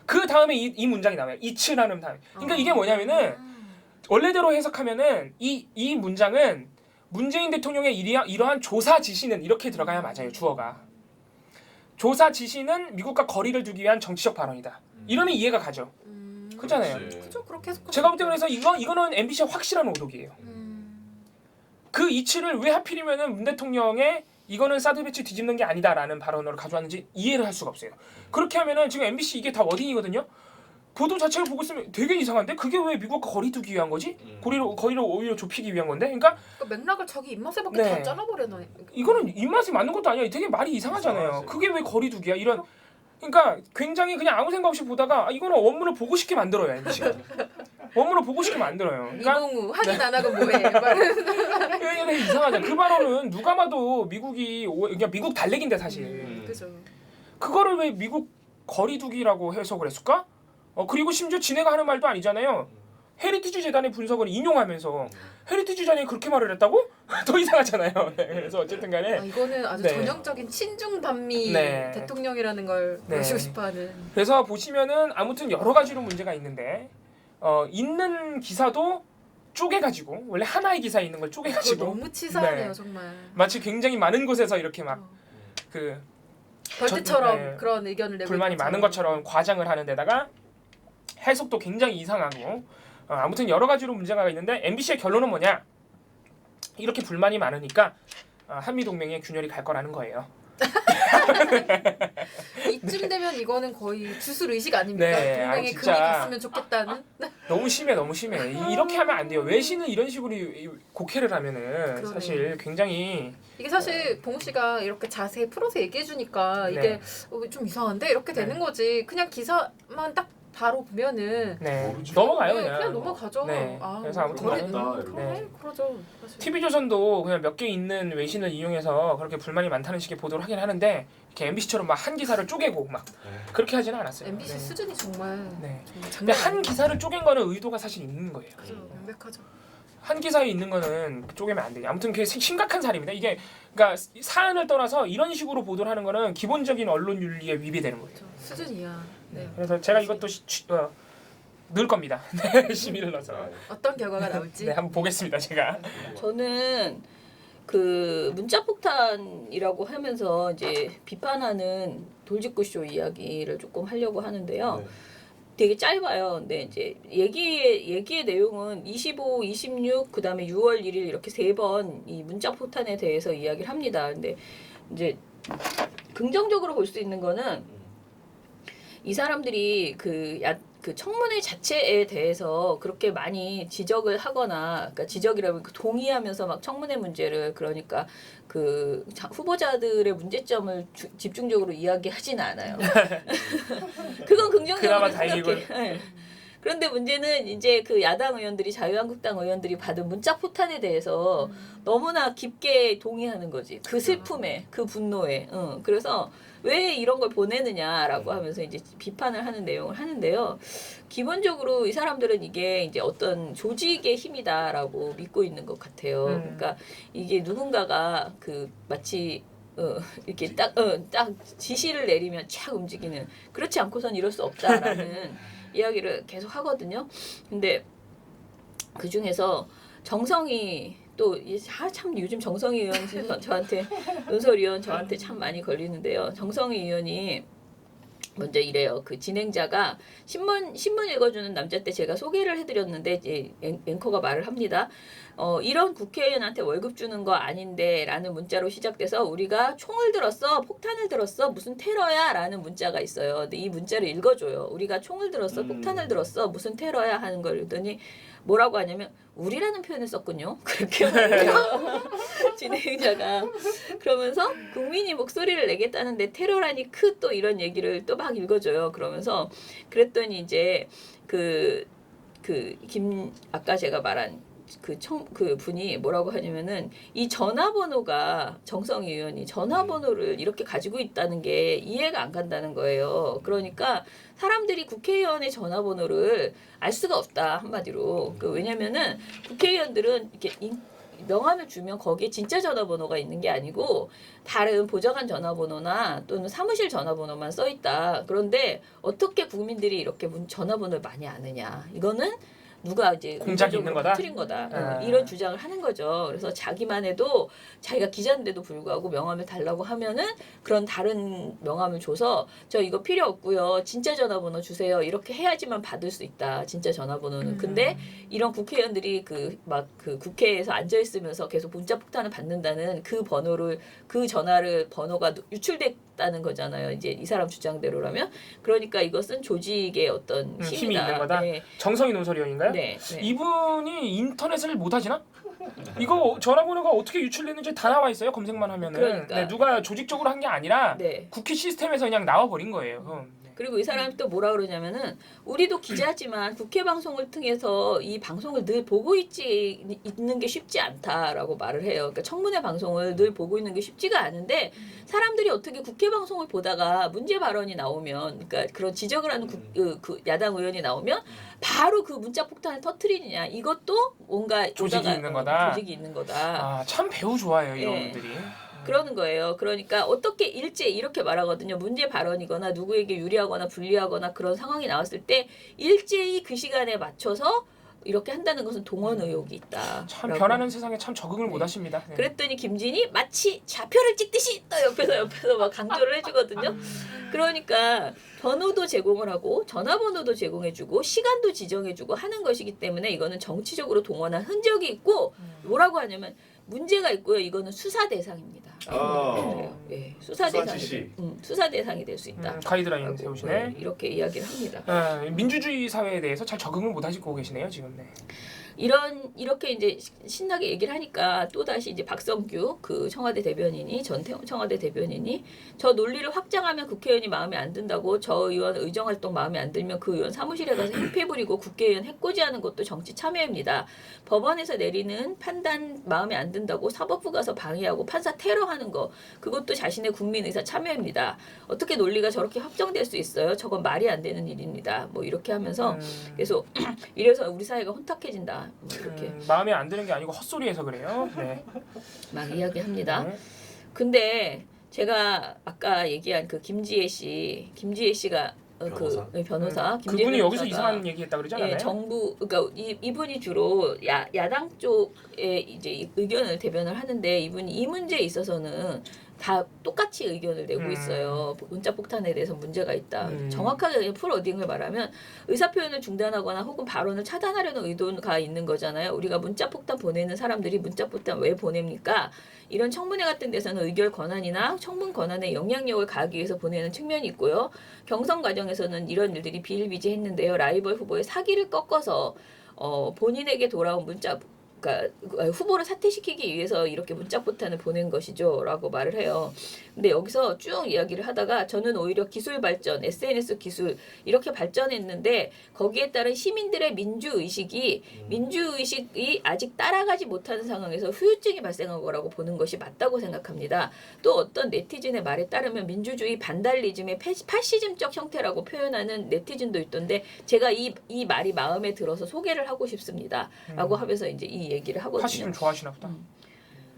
그 다음에 이 문장이 나와요. 이츠라는 다음에. 그러니까 이게 뭐냐면은 원래대로 해석하면은 이 문장은 문재인 대통령의 이러한 조사 지시는 이렇게 들어가야 맞아요, 주어가. 조사 지시는 미국과 거리를 두기 위한 정치적 발언이다. 이러면 이해가 가죠. 그렇잖아요. 그죠, 그렇게 해석. 제가 볼 때 그래서 이거는 MBC의 확실한 오독이에요. 그 이치를 왜 하필이면은 문 대통령의 이거는 사드 배치 뒤집는 게 아니다라는 발언으로 가져왔는지 이해를 할 수가 없어요. 그렇게 하면은 지금 MBC 이게 다 워딩이거든요. 보도 자체를 보고 있으면 되게 이상한데 그게 왜 미국과 거리 두기 위한 거지? 거리를 오히려 좁히기 위한 건데? 그러니까 맥락을 자기 입맛에 맞게 네. 다 잘라버려놔. 이거는 입맛에 맞는 것도 아니야. 되게 말이 이상하잖아요. 그게 왜 거리 두기야? 이런 그러니까 굉장히 그냥 아무 생각 없이 보다가 이거는 원문을 보고 싶게 만들어요. MBC가. 원문을 보고 싶게 만들어요. 그러니까 이봉우 확인 안 하고 뭐해. 이게 이상하잖아. 그 발언은 누가 봐도 그러니까 미국 달래기인데 사실. 그죠. 그거를 왜 미국 거리두기라고 해석을 했을까? 그리고 심지어 지네가 하는 말도 아니잖아요. 헤리티지 재단의 분석을 인용하면서 헤리티지 재단이 그렇게 말을 했다고? 더 이상하잖아요. 네, 그래서 어쨌든 간에 이거는 아주 네. 전형적인 친중 반미 네. 대통령이라는 걸 네. 보여주고 싶어하는. 그래서 보시면은 아무튼 여러 가지로 문제가 있는데 있는 기사도 쪼개가지고 원래 하나의 기사에 있는 걸 그거 쪼개가지고 너무 치사하네요 네. 정말. 마치 굉장히 많은 곳에서 이렇게 막 그 벌떼처럼 네. 그런 의견을 내고 불만이 있는 많은 것처럼 과장을 하는 데다가 해석도 굉장히 이상하고 아무튼 여러 가지로 문제가 있는데 MBC의 결론은 뭐냐? 이렇게 불만이 많으니까 한미 동맹에 균열이 갈 거라는 거예요. 이쯤 되면 이거는 거의 주술 의식 아닙니까? 네, 동맹에 아니, 금이 진짜. 갔으면 좋겠다는. 너무 심해. 이렇게 하면 안 돼요. 외신은 이런 식으로 곡해를 하면은 그러네요. 사실 굉장히 이게 사실 봉우 씨가 이렇게 자세히 풀어서 얘기해 주니까 이게 네. 좀 이상한데 이렇게 네. 되는 거지. 그냥 기사만 딱 바로 보면은 네 모르지. 넘어가요 네, 그냥. 그냥 넘어가죠. 네. 그래서 아무튼 거리 맞다, 그러네, 네. 그러죠. 사실. TV조선도 그냥 몇 개 있는 외신을 이용해서 그렇게 불만이 많다는 식의 보도를 하긴 하는데 이렇게 MBC처럼 막 한 기사를 쪼개고 막 그렇게 하지는 않았어요. MBC 네. 수준이 정말 네. 정말 근데 장난 한 아니에요. 기사를 쪼갠 거는 의도가 사실 있는 거예요. 그죠, 명백하죠. 한 기사에 있는 거는 쪼개면 안 돼요. 아무튼 그게 심각한 사안입니다. 이게 그러니까 사안을 떠나서 이런 식으로 보도를 하는 거는 기본적인 언론 윤리에 위배되는 거예요. 그죠. 수준 이하. 네. 그래서 제가 이것도 넣을 겁니다. 네, 심의를 넣어서. 어떤 결과가 나올지. 네, 한번 보겠습니다. 제가. 저는 그 문자 폭탄이라고 하면서 이제 비판하는 돌직구쇼 이야기를 조금 하려고 하는데요. 되게 짧아요. 근데 이제 얘기의 내용은 25, 26, 그다음에 6월 1일 이렇게 세 번 이 문자 폭탄에 대해서 이야기를 합니다. 근데 이제 긍정적으로 볼 수 있는 거는 이 사람들이 그 청문회 자체에 대해서 그렇게 많이 지적을 하거나, 그러니까 지적이라면 동의하면서 막 청문회 문제를 그러니까 그 후보자들의 문제점을 집중적으로 이야기하지는 않아요. 그건 긍정적으로 그나마 생각해. 다행이고요. 네. 그런데 문제는 이제 그 야당 의원들이 자유한국당 의원들이 받은 문자 포탄에 대해서 너무나 깊게 동의하는 거지. 그 슬픔에, 그 분노에. 그래서 왜 이런 걸 보내느냐라고 하면서 이제 비판을 하는 내용을 하는데요. 기본적으로 이 사람들은 이게 이제 어떤 조직의 힘이다라고 믿고 있는 것 같아요. 그러니까 이게 누군가가 그 마치 이렇게 딱 지시를 내리면 착 움직이는, 그렇지 않고선 이럴 수 없다라는 이야기를 계속 하거든요. 근데 그 중에서 정성이 또 참 요즘 정성희 의원 저한테 은솔 의원 저한테 참 많이 걸리는데요. 정성희 의원이 먼저 이래요. 그 진행자가 신문 읽어주는 남자 때 제가 소개를 해드렸는데 이제 앵커가 말을 합니다. 이런 국회의원한테 월급 주는 거 아닌데 라는 문자로 시작돼서 우리가 총을 들었어, 폭탄을 들었어, 무슨 테러야 라는 문자가 있어요. 근데 이 문자를 읽어줘요. 우리가 총을 들었어, 폭탄을 들었어, 무슨 테러야 하는 걸 읽더니 뭐라고 하냐면 우리라는 표현을 썼군요. 그렇게 말해요. 진행자가. 그러면서 국민이 목소리를 내겠다는데 테러라니 또 이런 얘기를 또 막 읽어줘요. 그러면서 그랬더니 이제 아까 제가 말한 그 분이 뭐라고 하냐면은 이 전화번호가 정성희 의원이 전화번호를 이렇게 가지고 있다는 게 이해가 안 간다는 거예요. 그러니까 사람들이 국회의원의 전화번호를 알 수가 없다, 한마디로. 왜냐면은 국회의원들은 이렇게 명함을 주면 거기에 진짜 전화번호가 있는 게 아니고 다른 보좌관 전화번호나 또는 사무실 전화번호만 써 있다. 그런데 어떻게 국민들이 이렇게 전화번호를 많이 아느냐? 이거는 누가 이제 공작이 있는 거다? 틀린 거다. 아. 이런 주장을 하는 거죠. 그래서 자기만 해도 자기가 기자인데도 불구하고 명함을 달라고 하면은 그런 다른 명함을 줘서 저 이거 필요 없고요. 진짜 전화번호 주세요. 이렇게 해야지만 받을 수 있다. 진짜 전화번호는. 근데 이런 국회의원들이 그 국회에서 앉아 있으면서 계속 문자 폭탄을 받는다는 그 번호를 그 전화를 번호가 유출됐다는 거잖아요. 이제 이 사람 주장대로라면. 그러니까 이것은 조직의 어떤 힘이다. 힘이 있는 거다. 네. 정성희 논설위원인가요? 네. 네. 이분이 인터넷을 못 하시나? 이거 전화번호가 어떻게 유출됐는지 다 나와 있어요. 검색만 하면은. 그러니까. 네, 누가 조직적으로 한 게 아니라 네. 국회 시스템에서 그냥 나와 버린 거예요. 네. 그리고 이 사람이 또 뭐라 그러냐면은 우리도 기자지만 국회 방송을 통해서 이 방송을 늘 보고 있는 게 쉽지 않다라고 말을 해요. 그러니까 청문회 방송을 늘 보고 있는 게 쉽지가 않은데 사람들이 어떻게 국회 방송을 보다가 문제 발언이 나오면 그러니까 그런 지적을 하는 그 야당 의원이 나오면 바로 그 문자 폭탄을 터뜨리느냐 이것도 뭔가 조직이 있는 거다. 조직이 있는 거다. 아, 참 배우 좋아해요, 이런 예. 분들이. 그러는 거예요. 그러니까 어떻게 일제히 이렇게 말하거든요. 문제 발언이거나 누구에게 유리하거나 불리하거나 그런 상황이 나왔을 때 일제히 그 시간에 맞춰서 이렇게 한다는 것은 동원 의혹이 있다. 참 변하는 세상에 참 적응을 못 네. 하십니다. 네. 그랬더니 김진이 마치 좌표를 찍듯이 또 옆에서 막 강조를 해주거든요. 그러니까 번호도 제공을 하고 전화번호도 제공해주고 시간도 지정해주고 하는 것이기 때문에 이거는 정치적으로 동원한 흔적이 있고 뭐라고 하냐면 문제가 있고요. 이거는 수사 대상입니다. 그래요. 예, 수사 대상이 될 수 있다. 가이드라인 세우시네. 이렇게 이야기를 합니다. 민주주의 사회에 대해서 잘 적응을 못 하시고 계시네요, 지금. 네. 이렇게 이제 신나게 얘기를 하니까 또 다시 이제 박성규 그 청와대 대변인이 전태용 청와대 대변인이 저 논리를 확장하면 국회의원이 마음에 안 든다고 저 의원 의정 활동 마음에 안 들면 그 의원 사무실에 가서 행패 부리고 국회의원 해코지하는 것도 정치 참여입니다. 법원에서 내리는 판단 마음에 안 든다고 사법부 가서 방해하고 판사 테러하는 거 그것도 자신의 국민 의사 참여입니다. 어떻게 논리가 저렇게 확정될 수 있어요? 저건 말이 안 되는 일입니다. 뭐 이렇게 하면서 계속 이래서 우리 사회가 혼탁해진다. 뭐 이렇게 마음에 안 드는 게 아니고 헛소리해서 그래요. 네. 막 이야기합니다. 네. 근데 제가 아까 얘기한 그 김지혜 씨가 변호사? 그 변호사 김지혜 그분이 여기서 변호사가 이상한 얘기했다 그러지 않았나요? 예, 정부 그러니까 이분이 주로 야당 쪽에 이제 의견을 대변을 하는데 이분이 이 문제에 있어서는 다 똑같이 의견을 내고 있어요. 문자 폭탄에 대해서 문제가 있다. 정확하게 그냥 풀 어딩을 말하면 의사 표현을 중단하거나 혹은 발언을 차단하려는 의도가 있는 거잖아요. 우리가 문자 폭탄 보내는 사람들이 문자 폭탄 왜 보냅니까? 이런 청문회 같은 데서는 의결 권한이나 청문 권한의 영향력을 가하기 위해서 보내는 측면이 있고요. 경선 과정에서는 이런 일들이 비일비재했는데요. 라이벌 후보의 사기를 꺾어서 본인에게 돌아온 문자 그러니까 후보를 사퇴시키기 위해서 이렇게 문자 폭탄을 보낸 것이죠라고 말을 해요. 근데 여기서 쭉 이야기를 하다가 저는 오히려 기술 발전, SNS 기술 이렇게 발전했는데 거기에 따른 시민들의 민주의식이 아직 따라가지 못하는 상황에서 후유증이 발생한 거라고 보는 것이 맞다고 생각합니다. 또 어떤 네티즌의 말에 따르면 민주주의 반달리즘의 파시즘적 형태라고 표현하는 네티즌도 있던데 제가 이 말이 마음에 들어서 소개를 하고 싶습니다. 라고 하면서 이제 이 얘기를 하거든요. 파시즘 좋아하시나 보다.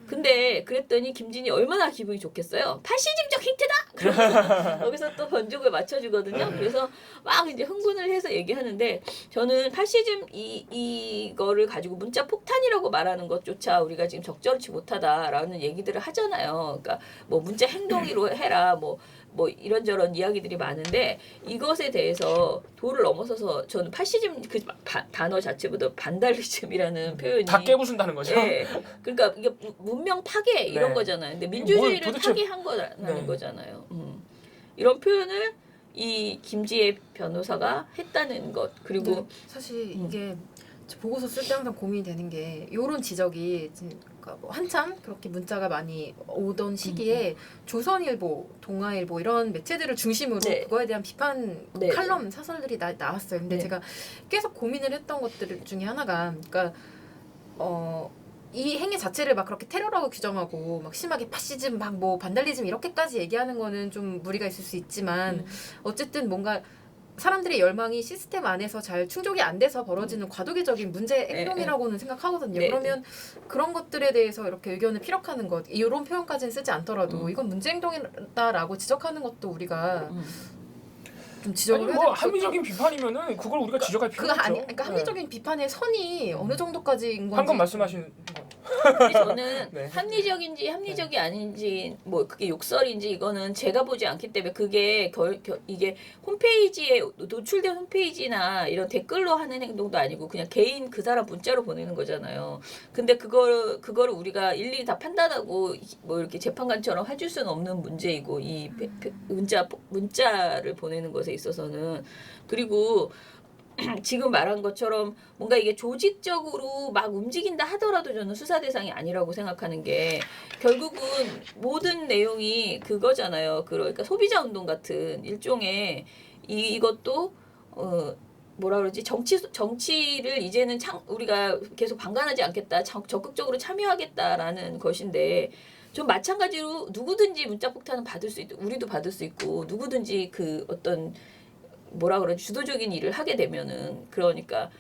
근데 그랬더니 김진이 얼마나 기분이 좋겠어요. 파시즘적 행태다. 그러면서 여기서 또 번죽을 맞춰주거든요. 그래서 막 이제 흥분을 해서 얘기하는데 저는 파시즘 이거를 가지고 문자 폭탄이라고 말하는 것조차 우리가 지금 적절치 못하다라는 얘기들을 하잖아요. 그러니까 뭐 문자 행동으로 해라 뭐 이런저런 이야기들이 많은데 이것에 대해서 도를 넘어서서 저는 파시즘 그 단어 자체보다 반달리즘이라는 표현이 다 깨부순다는 거죠. 네. 그러니까 이게 문명 파괴 이런 네. 거잖아요. 근데 민주주의를 도대체... 파괴한 거라는 네. 거잖아요. 이런 표현을 이 김지혜 변호사가 했다는 것 그리고 사실 이게 보고서 쓸 때 항상 고민이 되는 게 이런 지적이 그러니까 뭐 한참 그렇게 문자가 많이 오던 시기에 조선일보, 동아일보 이런 매체들을 중심으로 네. 그거에 대한 비판 네. 칼럼 사설들이 나왔어요. 근데 네. 제가 계속 고민을 했던 것들 중에 하나가 그러니까 이 행위 자체를 막 그렇게 테러라고 규정하고 막 심하게 파시즘 막 뭐 반달리즘 이렇게까지 얘기하는 거는 좀 무리가 있을 수 있지만 어쨌든 뭔가 사람들의 열망이 시스템 안에서 잘 충족이 안 돼서 벌어지는 과도기적인 문제 행동이라고는 생각하거든요. 네, 그러면 그런 것들에 대해서 이렇게 의견을 피력하는 것, 이런 표현까지는 쓰지 않더라도 이건 문제 행동이다라고 지적하는 것도 우리가 좀 지적을 아니 해야 뭐 될 것도 합리적인 비판이면은 그걸 우리가 지적할 필요가 그거 없죠. 그러니까 합리적인 비판의 선이 어느 정도까지인 건지 방금 말씀하신 근데 저는 네. 합리적인지 합리적이 아닌지 뭐 그게 욕설인지 이거는 제가 보지 않기 때문에 그게 이게 홈페이지에 노출된 홈페이지나 이런 댓글로 하는 행동도 아니고 그냥 개인 그 사람 문자로 보내는 거잖아요. 근데 그거를 우리가 일일이 다 판단하고 뭐 이렇게 재판관처럼 해줄 수는 없는 문제이고 이 문자를 보내는 것에 있어서는 그리고 지금 말한 것처럼 뭔가 이게 조직적으로 막 움직인다 하더라도 저는 수사 대상이 아니라고 생각하는 게 결국은 모든 내용이 그거잖아요. 그러니까 소비자 운동 같은 일종의 이것도 뭐라 그러지 정치를 이제는 우리가 계속 방관하지 않겠다 적극적으로 참여하겠다라는 것인데 좀 마찬가지로 누구든지 문자 폭탄은 받을 수 있고 우리도 받을 수 있고 누구든지 그 어떤 뭐라 그러지 주도적인 일을 하게 되면은 그러니까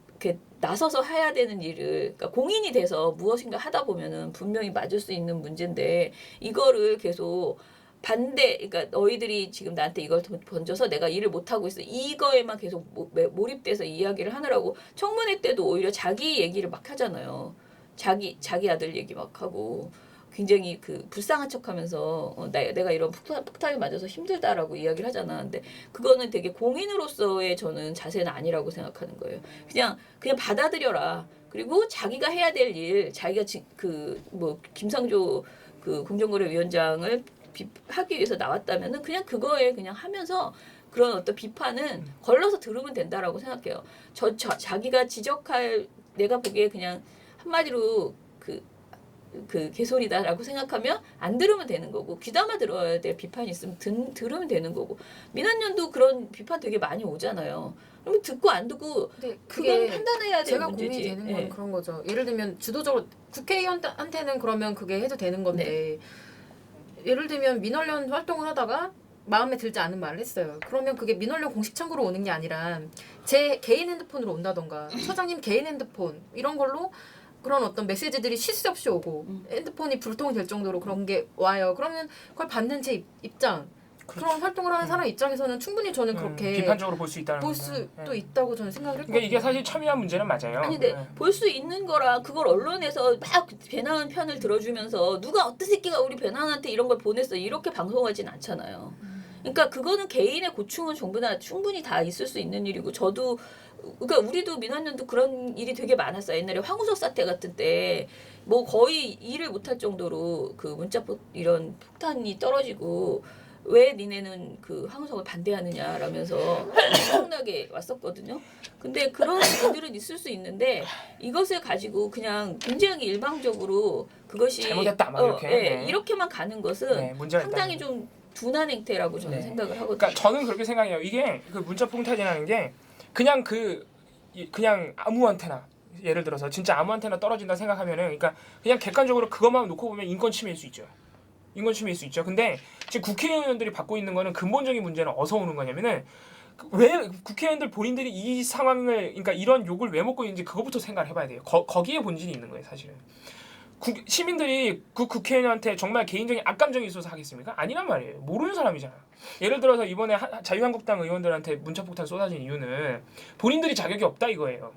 이렇게 나서서 해야 되는 일을 그러니까 공인이 돼서 무엇인가 하다 보면은 분명히 맞을 수 있는 문제인데 이거를 계속 그러니까 너희들이 지금 나한테 이걸 던져서 내가 일을 못 하고 있어 이거에만 계속 몰입돼서 이야기를 하느라고 청문회 때도 오히려 자기 얘기를 막 하잖아요. 자기 아들 얘기 막 하고. 굉장히 그 불쌍한 척하면서 내가 이런 폭탄에 맞아서 힘들다라고 이야기를 하잖아. 근데 그거는 되게 공인으로서의 저는 자세는 아니라고 생각하는 거예요. 그냥 받아들여라. 그리고 자기가 해야 될 일, 자기가 김상조 그 공정거래위원장을 하기 위해서 나왔다면은 그냥 그거에 그냥 하면서 그런 어떤 비판은 걸러서 들으면 된다라고 생각해요. 자기가 지적할 내가 보기에 그냥 한마디로 그 개소리다라고 생각하면 안 들으면 되는 거고 귀담아 들어야 될 비판이 있으면 들으면 되는 거고 민원연도 그런 비판 되게 많이 오잖아요. 그럼 듣고 안 듣고 근데 그건 판단해야 되는 제가 문제지. 고민이 되는 건 예. 그런 거죠. 예를 들면 주도적으로 국회의원한테는 그러면 그게 해도 되는 건데 예를 들면 민원련 활동을 하다가 마음에 들지 않은 말을 했어요. 그러면 그게 민원련 공식 창구로 오는 게 아니라 제 개인 핸드폰으로 온다던가 처장님 개인 핸드폰 이런 걸로 그런 어떤 메시지들이 쉴 새 없이 오고 핸드폰이 불통이 될 정도로 그런 게 와요. 그러면 그걸 받는 제 입장 그런 활동을 하는 사람 입장에서는 충분히 저는 그렇게 비판적으로 볼 수 있다는 볼 수도 있다고 저는 생각을 했거든요. 그러니까 이게 사실 첨예한 문제는 맞아요. 아니 근데 볼 수 있는 거라 그걸 언론에서 막 배나은 편을 들어주면서 누가 어떤 새끼가 우리 배나은한테 이런 걸 보냈어 이렇게 방송하진 않잖아요. 그러니까 그거는 개인의 고충은 충분히 다 있을 수 있는 일이고 저도 그러니까 우리도 민원연도 그런 일이 되게 많았어요. 옛날에 황우석 사태 같은 때 뭐 거의 일을 못할 정도로 그 이런 폭탄이 떨어지고 왜 니네는 그 황우석을 반대하느냐라면서 엄청나게 왔었거든요. 근데 그런 일들은 있을 수 있는데 이것을 가지고 그냥 굉장히 일방적으로 그것이 잘못했다 막 이렇게 이렇게만 가는 것은 문제가 상당히 있다. 좀 둔한 행태라고 저는 생각을 하거든요. 그러니까 저는 그렇게 생각해요. 이게 그 문자 폭탄이라는 게 그냥 아무한테나 예를 들어서 진짜 아무한테나 떨어진다 생각하면은 그러니까 그냥 객관적으로 그것만 놓고 보면 인권 침해일 수 있죠. 인권 침해일 수 있죠. 근데 지금 국회의원들이 받고 있는 거는 근본적인 문제는 어디서 오는 거냐면은 왜 국회의원들 본인들이 이 상황을 그러니까 이런 욕을 왜 먹고 있는지 그것부터 생각을 해봐야 돼요. 거기에 본질이 있는 거예요, 사실은. 시민들이 그 국회의원한테 정말 개인적인 악감정이 있어서 하겠습니까? 아니란 말이에요. 모르는 사람이잖아요. 예를 들어서 이번에 자유한국당 의원들한테 문자폭탄 쏟아진 이유는 본인들이 자격이 없다 이거예요.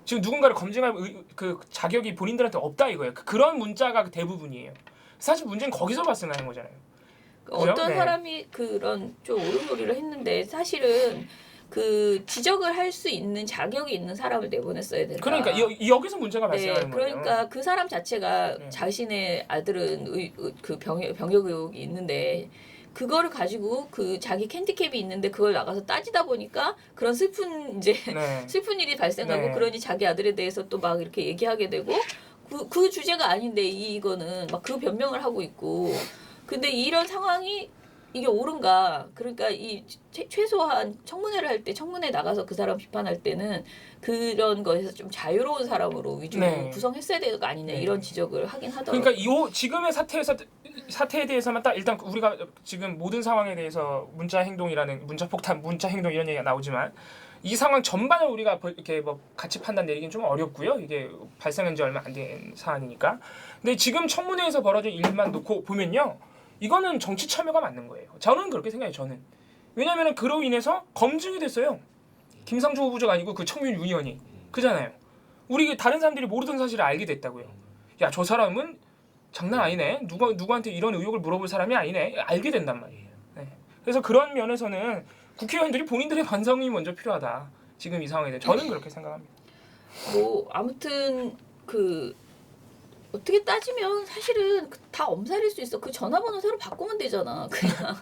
지금 누군가를 검증할 그 자격이 본인들한테 없다 이거예요. 그런 문자가 대부분이에요. 사실 문제는 거기서 발생하는 거잖아요. 그죠? 어떤 사람이 그런 좀 옳은 소리를 했는데 사실은 그 지적을 할 수 있는 자격이 있는 사람을 내보냈어야 된다. 그러니까 여기서 문제가 발생하는 거예요. 그러니까 그 사람 자체가 자신의 아들은 그 병역 의혹이 있는데 그거를 가지고 그 자기 캔디캡이 있는데 그걸 나가서 따지다 보니까 그런 슬픈 슬픈 일이 발생하고 그러니 자기 아들에 대해서 또 막 이렇게 얘기하게 되고 그 주제가 아닌데 이거는 막 그 변명을 하고 있고 근데 이런 상황이 이게 옳은가? 그러니까 이 최소한 청문회를 할 때 청문회 나가서 그 사람 비판할 때는 그런 것에서 좀 자유로운 사람으로 위주로 구성했어야 되는 거 아니냐 이런 지적을 하긴 하더라고요. 그러니까 지금의 사태에 대해서만 딱 일단 우리가 지금 모든 상황에 대해서 문자 행동이라는 문자 폭탄, 문자 행동 이런 얘기가 나오지만 이 상황 전반을 우리가 이렇게 뭐 같이 판단 내리긴 좀 어렵고요. 이게 발생한 지 얼마 안 된 사안이니까. 근데 지금 청문회에서 벌어진 일만 놓고 보면요. 이거는 정치 참여가 맞는 거예요. 저는 그렇게 생각해요. 저는 왜냐면은 그로 인해서 검증이 됐어요. 김상조 후보자가 아니고 그 청문 위원이 그잖아요. 우리 다른 사람들이 모르던 사실을 알게 됐다고요. 야, 저 사람은 장난 아니네. 누구한테 이런 의혹을 물어볼 사람이 아니네. 알게 된단 말이에요. 네. 그래서 그런 면에서는 국회의원들이 본인들의 반성이 먼저 필요하다. 지금 이 상황에 대해 저는 그렇게 생각합니다. 뭐 아무튼 그 어떻게 따지면 사실은 다 엄살일 수 있어. 그 전화번호 새로 바꾸면 되잖아. 그냥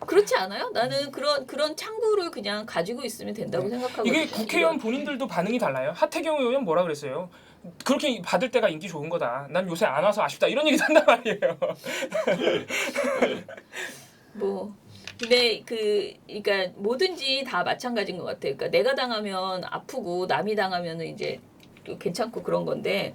그렇지 않아요? 나는 그런 창구를 그냥 가지고 있으면 된다고 생각하거든요. 이게 국회의원 본인들도 반응이 달라요. 하태경 의원 뭐라 그랬어요? 그렇게 받을 때가 인기 좋은 거다. 난 요새 안 와서 아쉽다. 이런 얘기도 한단 말이에요. 뭐 근데 그러니까 뭐든지 다 마찬가지인 것 같아요. 그러니까 내가 당하면 아프고 남이 당하면은 이제 괜찮고 그런 건데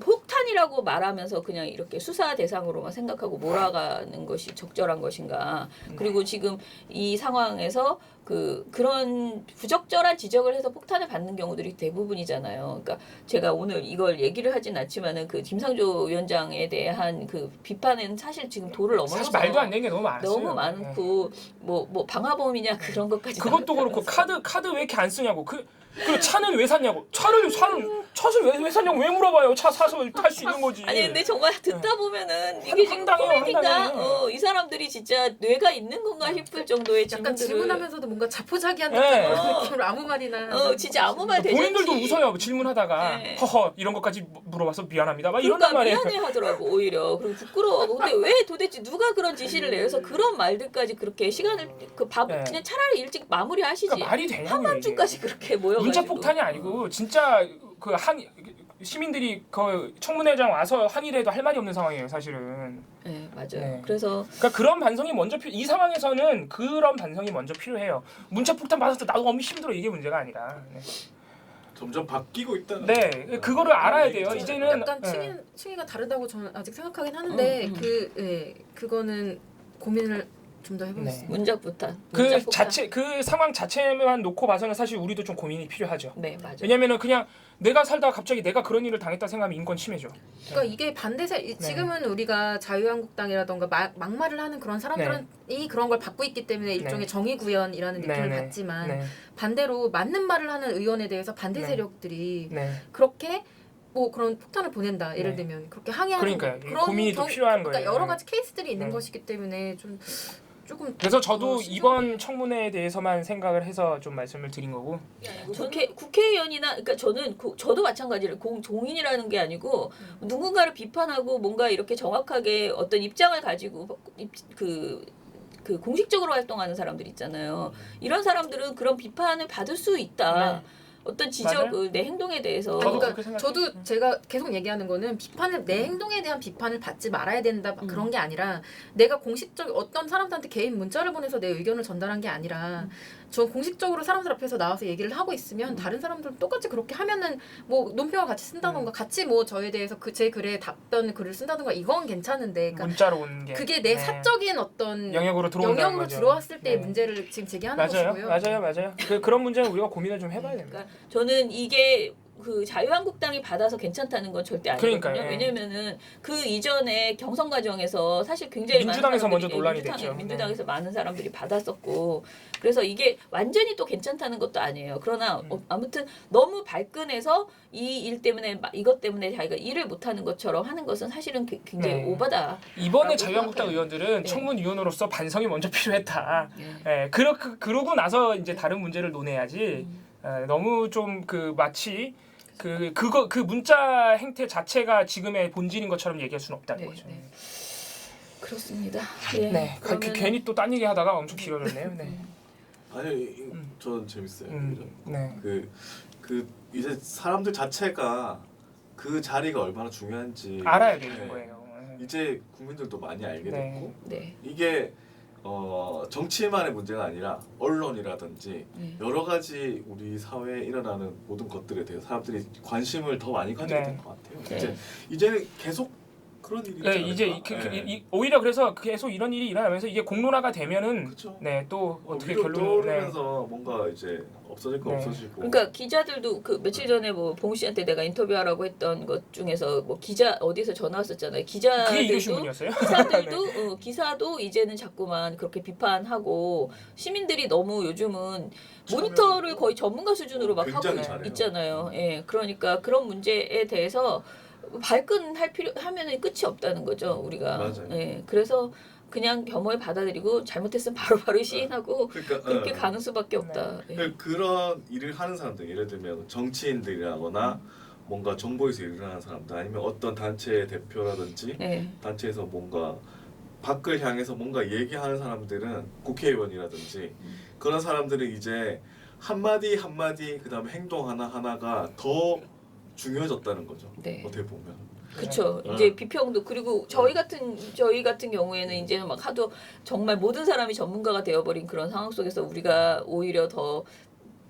폭탄이라고 말하면서 그냥 이렇게 수사 대상으로만 생각하고 몰아가는 것이 적절한 것인가? 그리고 지금 이 상황에서 그런 부적절한 지적을 해서 폭탄을 받는 경우들이 대부분이잖아요. 그러니까 제가 오늘 이걸 얘기를 하진 않지만은 그 김상조 위원장에 대한 그 비판은 사실 지금 도를 넘어서 사실 말도 안 되는 게 너무 많았어요. 너무 많고 뭐 방화범이냐 그런 것까지 그것도 그렇고 카드 왜 이렇게 안 쓰냐고. 그리고 차는 왜 샀냐고. 차를 왜 샀냐고 왜 물어봐요. 차 사서 탈 수 있는 거지. 아니 근데 정말 듣다 보면은 이게 지금 코미디인가? 이 사람들이 진짜 뇌가 있는 건가 싶을 정도의 약간 질문들을 질문하면서 뭔가 자포자기한 네. 듯한 느낌으로 아무 말이나 진짜 아무 말 대잔치. 본인들도 웃어요. 질문하다가 네. 허허 이런 것까지 물어봐서 미안합니다. 막 이런단 그러니까 말이에요. 미안해하더라고 오히려. 그리고 부끄러워하고. 근데 왜 도대체 누가 그런 지시를 내려서 그런 말들까지 그렇게 시간을 네. 그냥 차라리 일찍 마무리하시지. 그러니까 말이 되냐고요. 한밤중까지 그렇게 모여가지고. 문자 폭탄이 아니고 진짜 시민들이 그 청문회장 와서 항의를 해도 할 말이 없는 상황이에요, 사실은. 네 맞아요. 네. 그래서 그러니까 그런 반성이 먼저 이 상황에서는 그런 반성이 먼저 필요해요. 문자 폭탄 받았을 때 나도 너무 힘들어 이게 문제가 아니라. 네. 점점 바뀌고 있다는. 네, 그거를 알아야 돼요. 이제는 약간 층위가 다르다고 저는 아직 생각하긴 하는데 그거는 고민을 좀 더 해보겠습니다. 문자 폭탄. 그 상황 자체만 놓고 봐서는 사실 우리도 좀 고민이 필요하죠. 네 맞아요. 왜냐면은 그냥 내가 살다가 갑자기 내가 그런 일을 당했다 생각하면 인권 침해죠. 그러니까 이게 지금은 우리가 자유한국당이라던가 막말을 하는 그런 사람들이 그런 걸 받고 있기 때문에 일종의 정의 구현이라는 느낌을 받지만 반대로 맞는 말을 하는 의원에 대해서 반대 세력들이 그렇게 뭐 그런 폭탄을 보낸다. 예를 들면 그렇게 항의하는 그러니까요. 그런 고민이 또 필요한 그러니까 거예요. 여러 가지 케이스들이 있는 것이기 때문에 조금 그래서 저도 이번 청문회에 대해서만 생각을 해서 좀 말씀을 드린 거고. 국회의원이나 그러니까 저도 마찬가지로 종인이라는 게 아니고 누군가를 비판하고 뭔가 이렇게 정확하게 어떤 입장을 가지고 그 공식적으로 활동하는 사람들 있잖아요. 이런 사람들은 그런 비판을 받을 수 있다. 어떤 지적을 내 행동에 대해서. 그러니까 저도 제가 계속 얘기하는 거는 내 행동에 대한 비판을 받지 말아야 된다 그런 게 아니라 내가 공식적 어떤 사람들한테 개인 문자를 보내서 내 의견을 전달한 게 아니라 저 공식적으로 사람들 앞에서 나와서 얘기를 하고 있으면 다른 사람들 똑같이 그렇게 하면은 뭐 논평을 같이 쓴다던가 같이 뭐 저에 대해서 제 글에 답변 글을 쓴다던가 이건 괜찮은데 그러니까 문자로 오는 게 그게 내 사적인 어떤 영역으로 들어왔을 때의 문제를 지금 제기하는 것이고요. 맞아요. 그런 문제는 우리가 고민을 좀 해봐야 됩니다. 그러니까 저는 이게 그 자유한국당이 받아서 괜찮다는 건 절대 아니거든요. 그러니까요. 왜냐면은 그 이전에 경선 과정에서 사실 굉장히 민주당에서 많은 먼저 논란이 됐죠. 민주당에서 많은 사람들이 받았었고 그래서 이게 완전히 또 괜찮다는 것도 아니에요. 그러나 아무튼 너무 발끈해서 이 일 때문에 이것 때문에 자기가 일을 못하는 것처럼 하는 것은 사실은 굉장히 오바다. 이번에 자유한국당 의원들은 청문위원으로서 반성이 먼저 필요했다. 그러고 나서 이제 다른 문제를 논해야지. 너무 좀 그마치 그 문자 행태 자체가 지금의 본질인 것처럼 얘기할 수는 없다는 거죠. 그렇습니다. 그러면 괜히 또 딴 얘기 하다가 엄청 길어졌네요. 아니 저는 재밌어요. 그 이제 사람들 자체가 그 자리가 얼마나 중요한지 알아야 되는 거예요. 이제 국민들도 많이 알게 됐고 네. 이게 정치만의 문제가 아니라 언론이라든지 여러 가지 우리 사회에 일어나는 모든 것들에 대해서 사람들이 관심을 더 많이 가지게 된 것 같아요. 이제는 계속 그런 일이 있지 오히려 그래서 계속 이런 일이 일어나면서 이게 공론화가 되면은 또 어떻게 결론을 떠오르면서 뭔가 이제 없어질 거 네. 없어지고. 그러니까 기자들도 그 며칠 전에 뭐 봉 씨한테 내가 인터뷰하라고 했던 것 중에서 뭐 기자 어디서 전화 왔었잖아요. 그게 이교 기자들도 신문이었어요? 기사들도 네. 기사도 이제는 자꾸만 그렇게 비판하고 시민들이 너무 요즘은 모니터를 거의 전문가 수준으로 막 하고 굉장히 잘해요. 있잖아요. 예, 그러니까 그런 문제에 대해서 발끈할 필요 하면은 끝이 없다는 거죠 우리가. 맞아요. 예, 그래서 그냥 겸허히 받아들이고 잘못했으면 바로바로 시인하고 그러니까 그렇게 가는 수밖에 없다. 예. 그런 일을 하는 사람들, 예를 들면 정치인들이라거나 뭔가 정보에서 일을 하는 사람들, 아니면 어떤 단체의 대표라든지 예. 단체에서 뭔가 밖을 향해서 뭔가 얘기하는 사람들은 국회의원이라든지 그런 사람들은 이제 한마디 한마디 그다음에 행동 하나하나가 더 중요해졌다는 거죠. 네. 어떻게 보면. 그렇죠. 네. 이제 비평도 그리고 저희 같은 경우에는 이제는 막 하도 정말 모든 사람이 전문가가 되어버린 그런 상황 속에서 우리가 오히려 더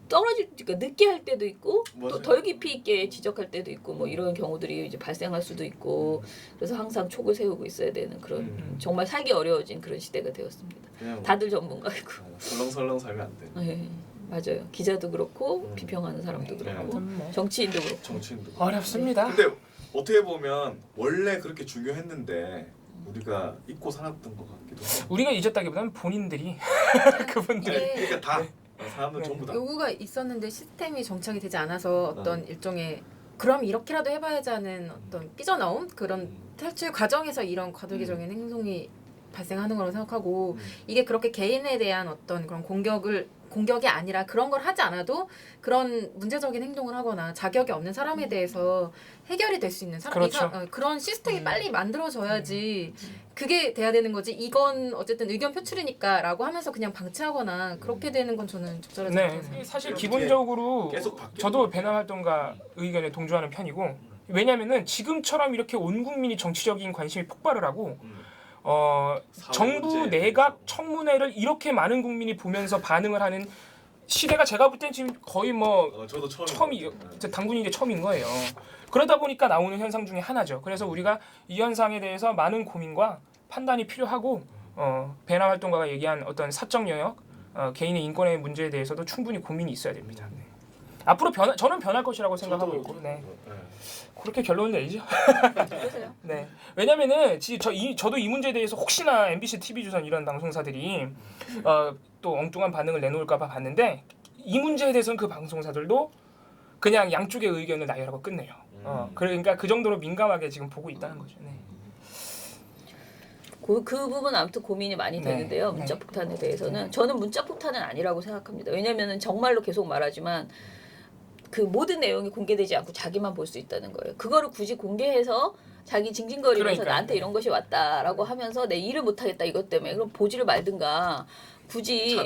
그러니까 늦게 할 때도 있고 맞아요. 또 덜 깊이 있게 지적할 때도 있고 뭐 이런 경우들이 이제 발생할 수도 있고 그래서 항상 촉을 세우고 있어야 되는 그런 정말 살기 어려워진 그런 시대가 되었습니다. 그냥 다들 전문가이고. 설렁설렁 살면 안 돼. 네, 맞아요. 기자도 그렇고 비평하는 사람도 네. 그렇고 아무튼 뭐 정치인도 그렇고. 정치인도. 어렵습니다. 근데 어떻게 보면 원래 그렇게 중요했는데 우리가 잊고 살았던 것 같기도 해요. 우리가 잊었다기보다는 본인들이 그분들이 네. 그러니까 다 사람들 네. 전부 다. 요구가 있었는데 시스템이 정착이 되지 않아서 어떤 어. 일종의 그럼 이렇게라도 해봐야지 하는 어떤 삐져나옴 그런 탈출 과정에서 이런 과도기적인 행동이 발생하는 거라고 생각하고 이게 그렇게 개인에 대한 어떤 그런 공격이 아니라 그런 걸 하지 않아도 그런 문제적인 행동을 하거나 자격이 없는 사람에 대해서 해결이 될 수 있는 사람 그렇죠. 그런 시스템이 빨리 만들어져야지 그게 돼야 되는 거지 이건 어쨌든 의견 표출이니까라고 하면서 그냥 방치하거나 그렇게 되는 건 저는 적절하지 네, 않다고 생각해요. 사실 이렇게 기본적으로 계속 바뀌는 저도 거예요. 배남 활동가 의견에 동조하는 편이고 왜냐면은 지금처럼 이렇게 온 국민이 정치적인 관심이 폭발을 하고 사회 정부 문제에 내각 대해서. 청문회를 이렇게 많은 국민이 보면서 반응을 하는 시대가 제가 볼 땐 지금 거의 뭐 저도 처음이 당분이 이게 처음인 거예요. 그러다 보니까 나오는 현상 중에 하나죠. 그래서 우리가 이 현상에 대해서 많은 고민과 판단이 필요하고 배남 활동가가 얘기한 어떤 사적 영역, 개인의 인권의 문제에 대해서도 충분히 고민이 있어야 됩니다. 네. 앞으로 저는 변할 것이라고 생각하고 있고, 네. 그렇게 결론을 내리죠. 그러세요? 네. 왜냐면은 저도 이 문제에 대해서 혹시나 MBC, TV조선 이런 방송사들이 또 엉뚱한 반응을 내놓을까봐 봤는데 이 문제에 대해서는 그 방송사들도 그냥 양쪽의 의견을 나열하고 끝내요. 그러니까 그 정도로 민감하게 지금 보고 있다는 거죠. 네. 그 부분 아무튼 고민이 많이 네. 되는데요. 문자 폭탄에 대해서는 저는 문자 폭탄은 아니라고 생각합니다. 왜냐면은 정말로 계속 말하지만 그 모든 내용이 공개되지 않고 자기만 볼 수 있다는 거예요. 그거를 굳이 공개해서 자기 징징거리면서 그러니까요. 나한테 이런 것이 왔다라고 하면서 내 일을 못하겠다 이것 때문에 그럼 보지를 말든가 굳이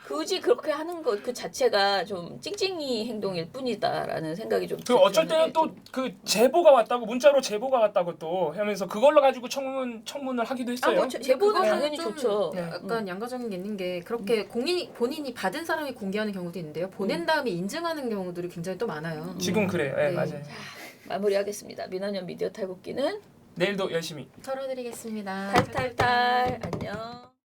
굳이 그렇게 하는 것 그 자체가 좀 찡찡이 행동일 뿐이다라는 생각이 좀. 그 어쩔 때는 또 그 제보가 왔다고 문자로 제보가 왔다고 또 하면서 그걸로 가지고 청문을 하기도 했어요. 제보는 그거는 당연히 좀 좋죠. 약간 양가적인 게 있는 게 그렇게 본인이 받은 사람이 공개하는 경우도 있는데요. 보낸 다음에 인증하는 경우들이 굉장히 또 많아요. 지금 그래요. 네, 네. 맞아요. 마무리하겠습니다. 민원연 미디어 탈북기는 내일도 열심히. 털어드리겠습니다. 탈탈탈 안녕.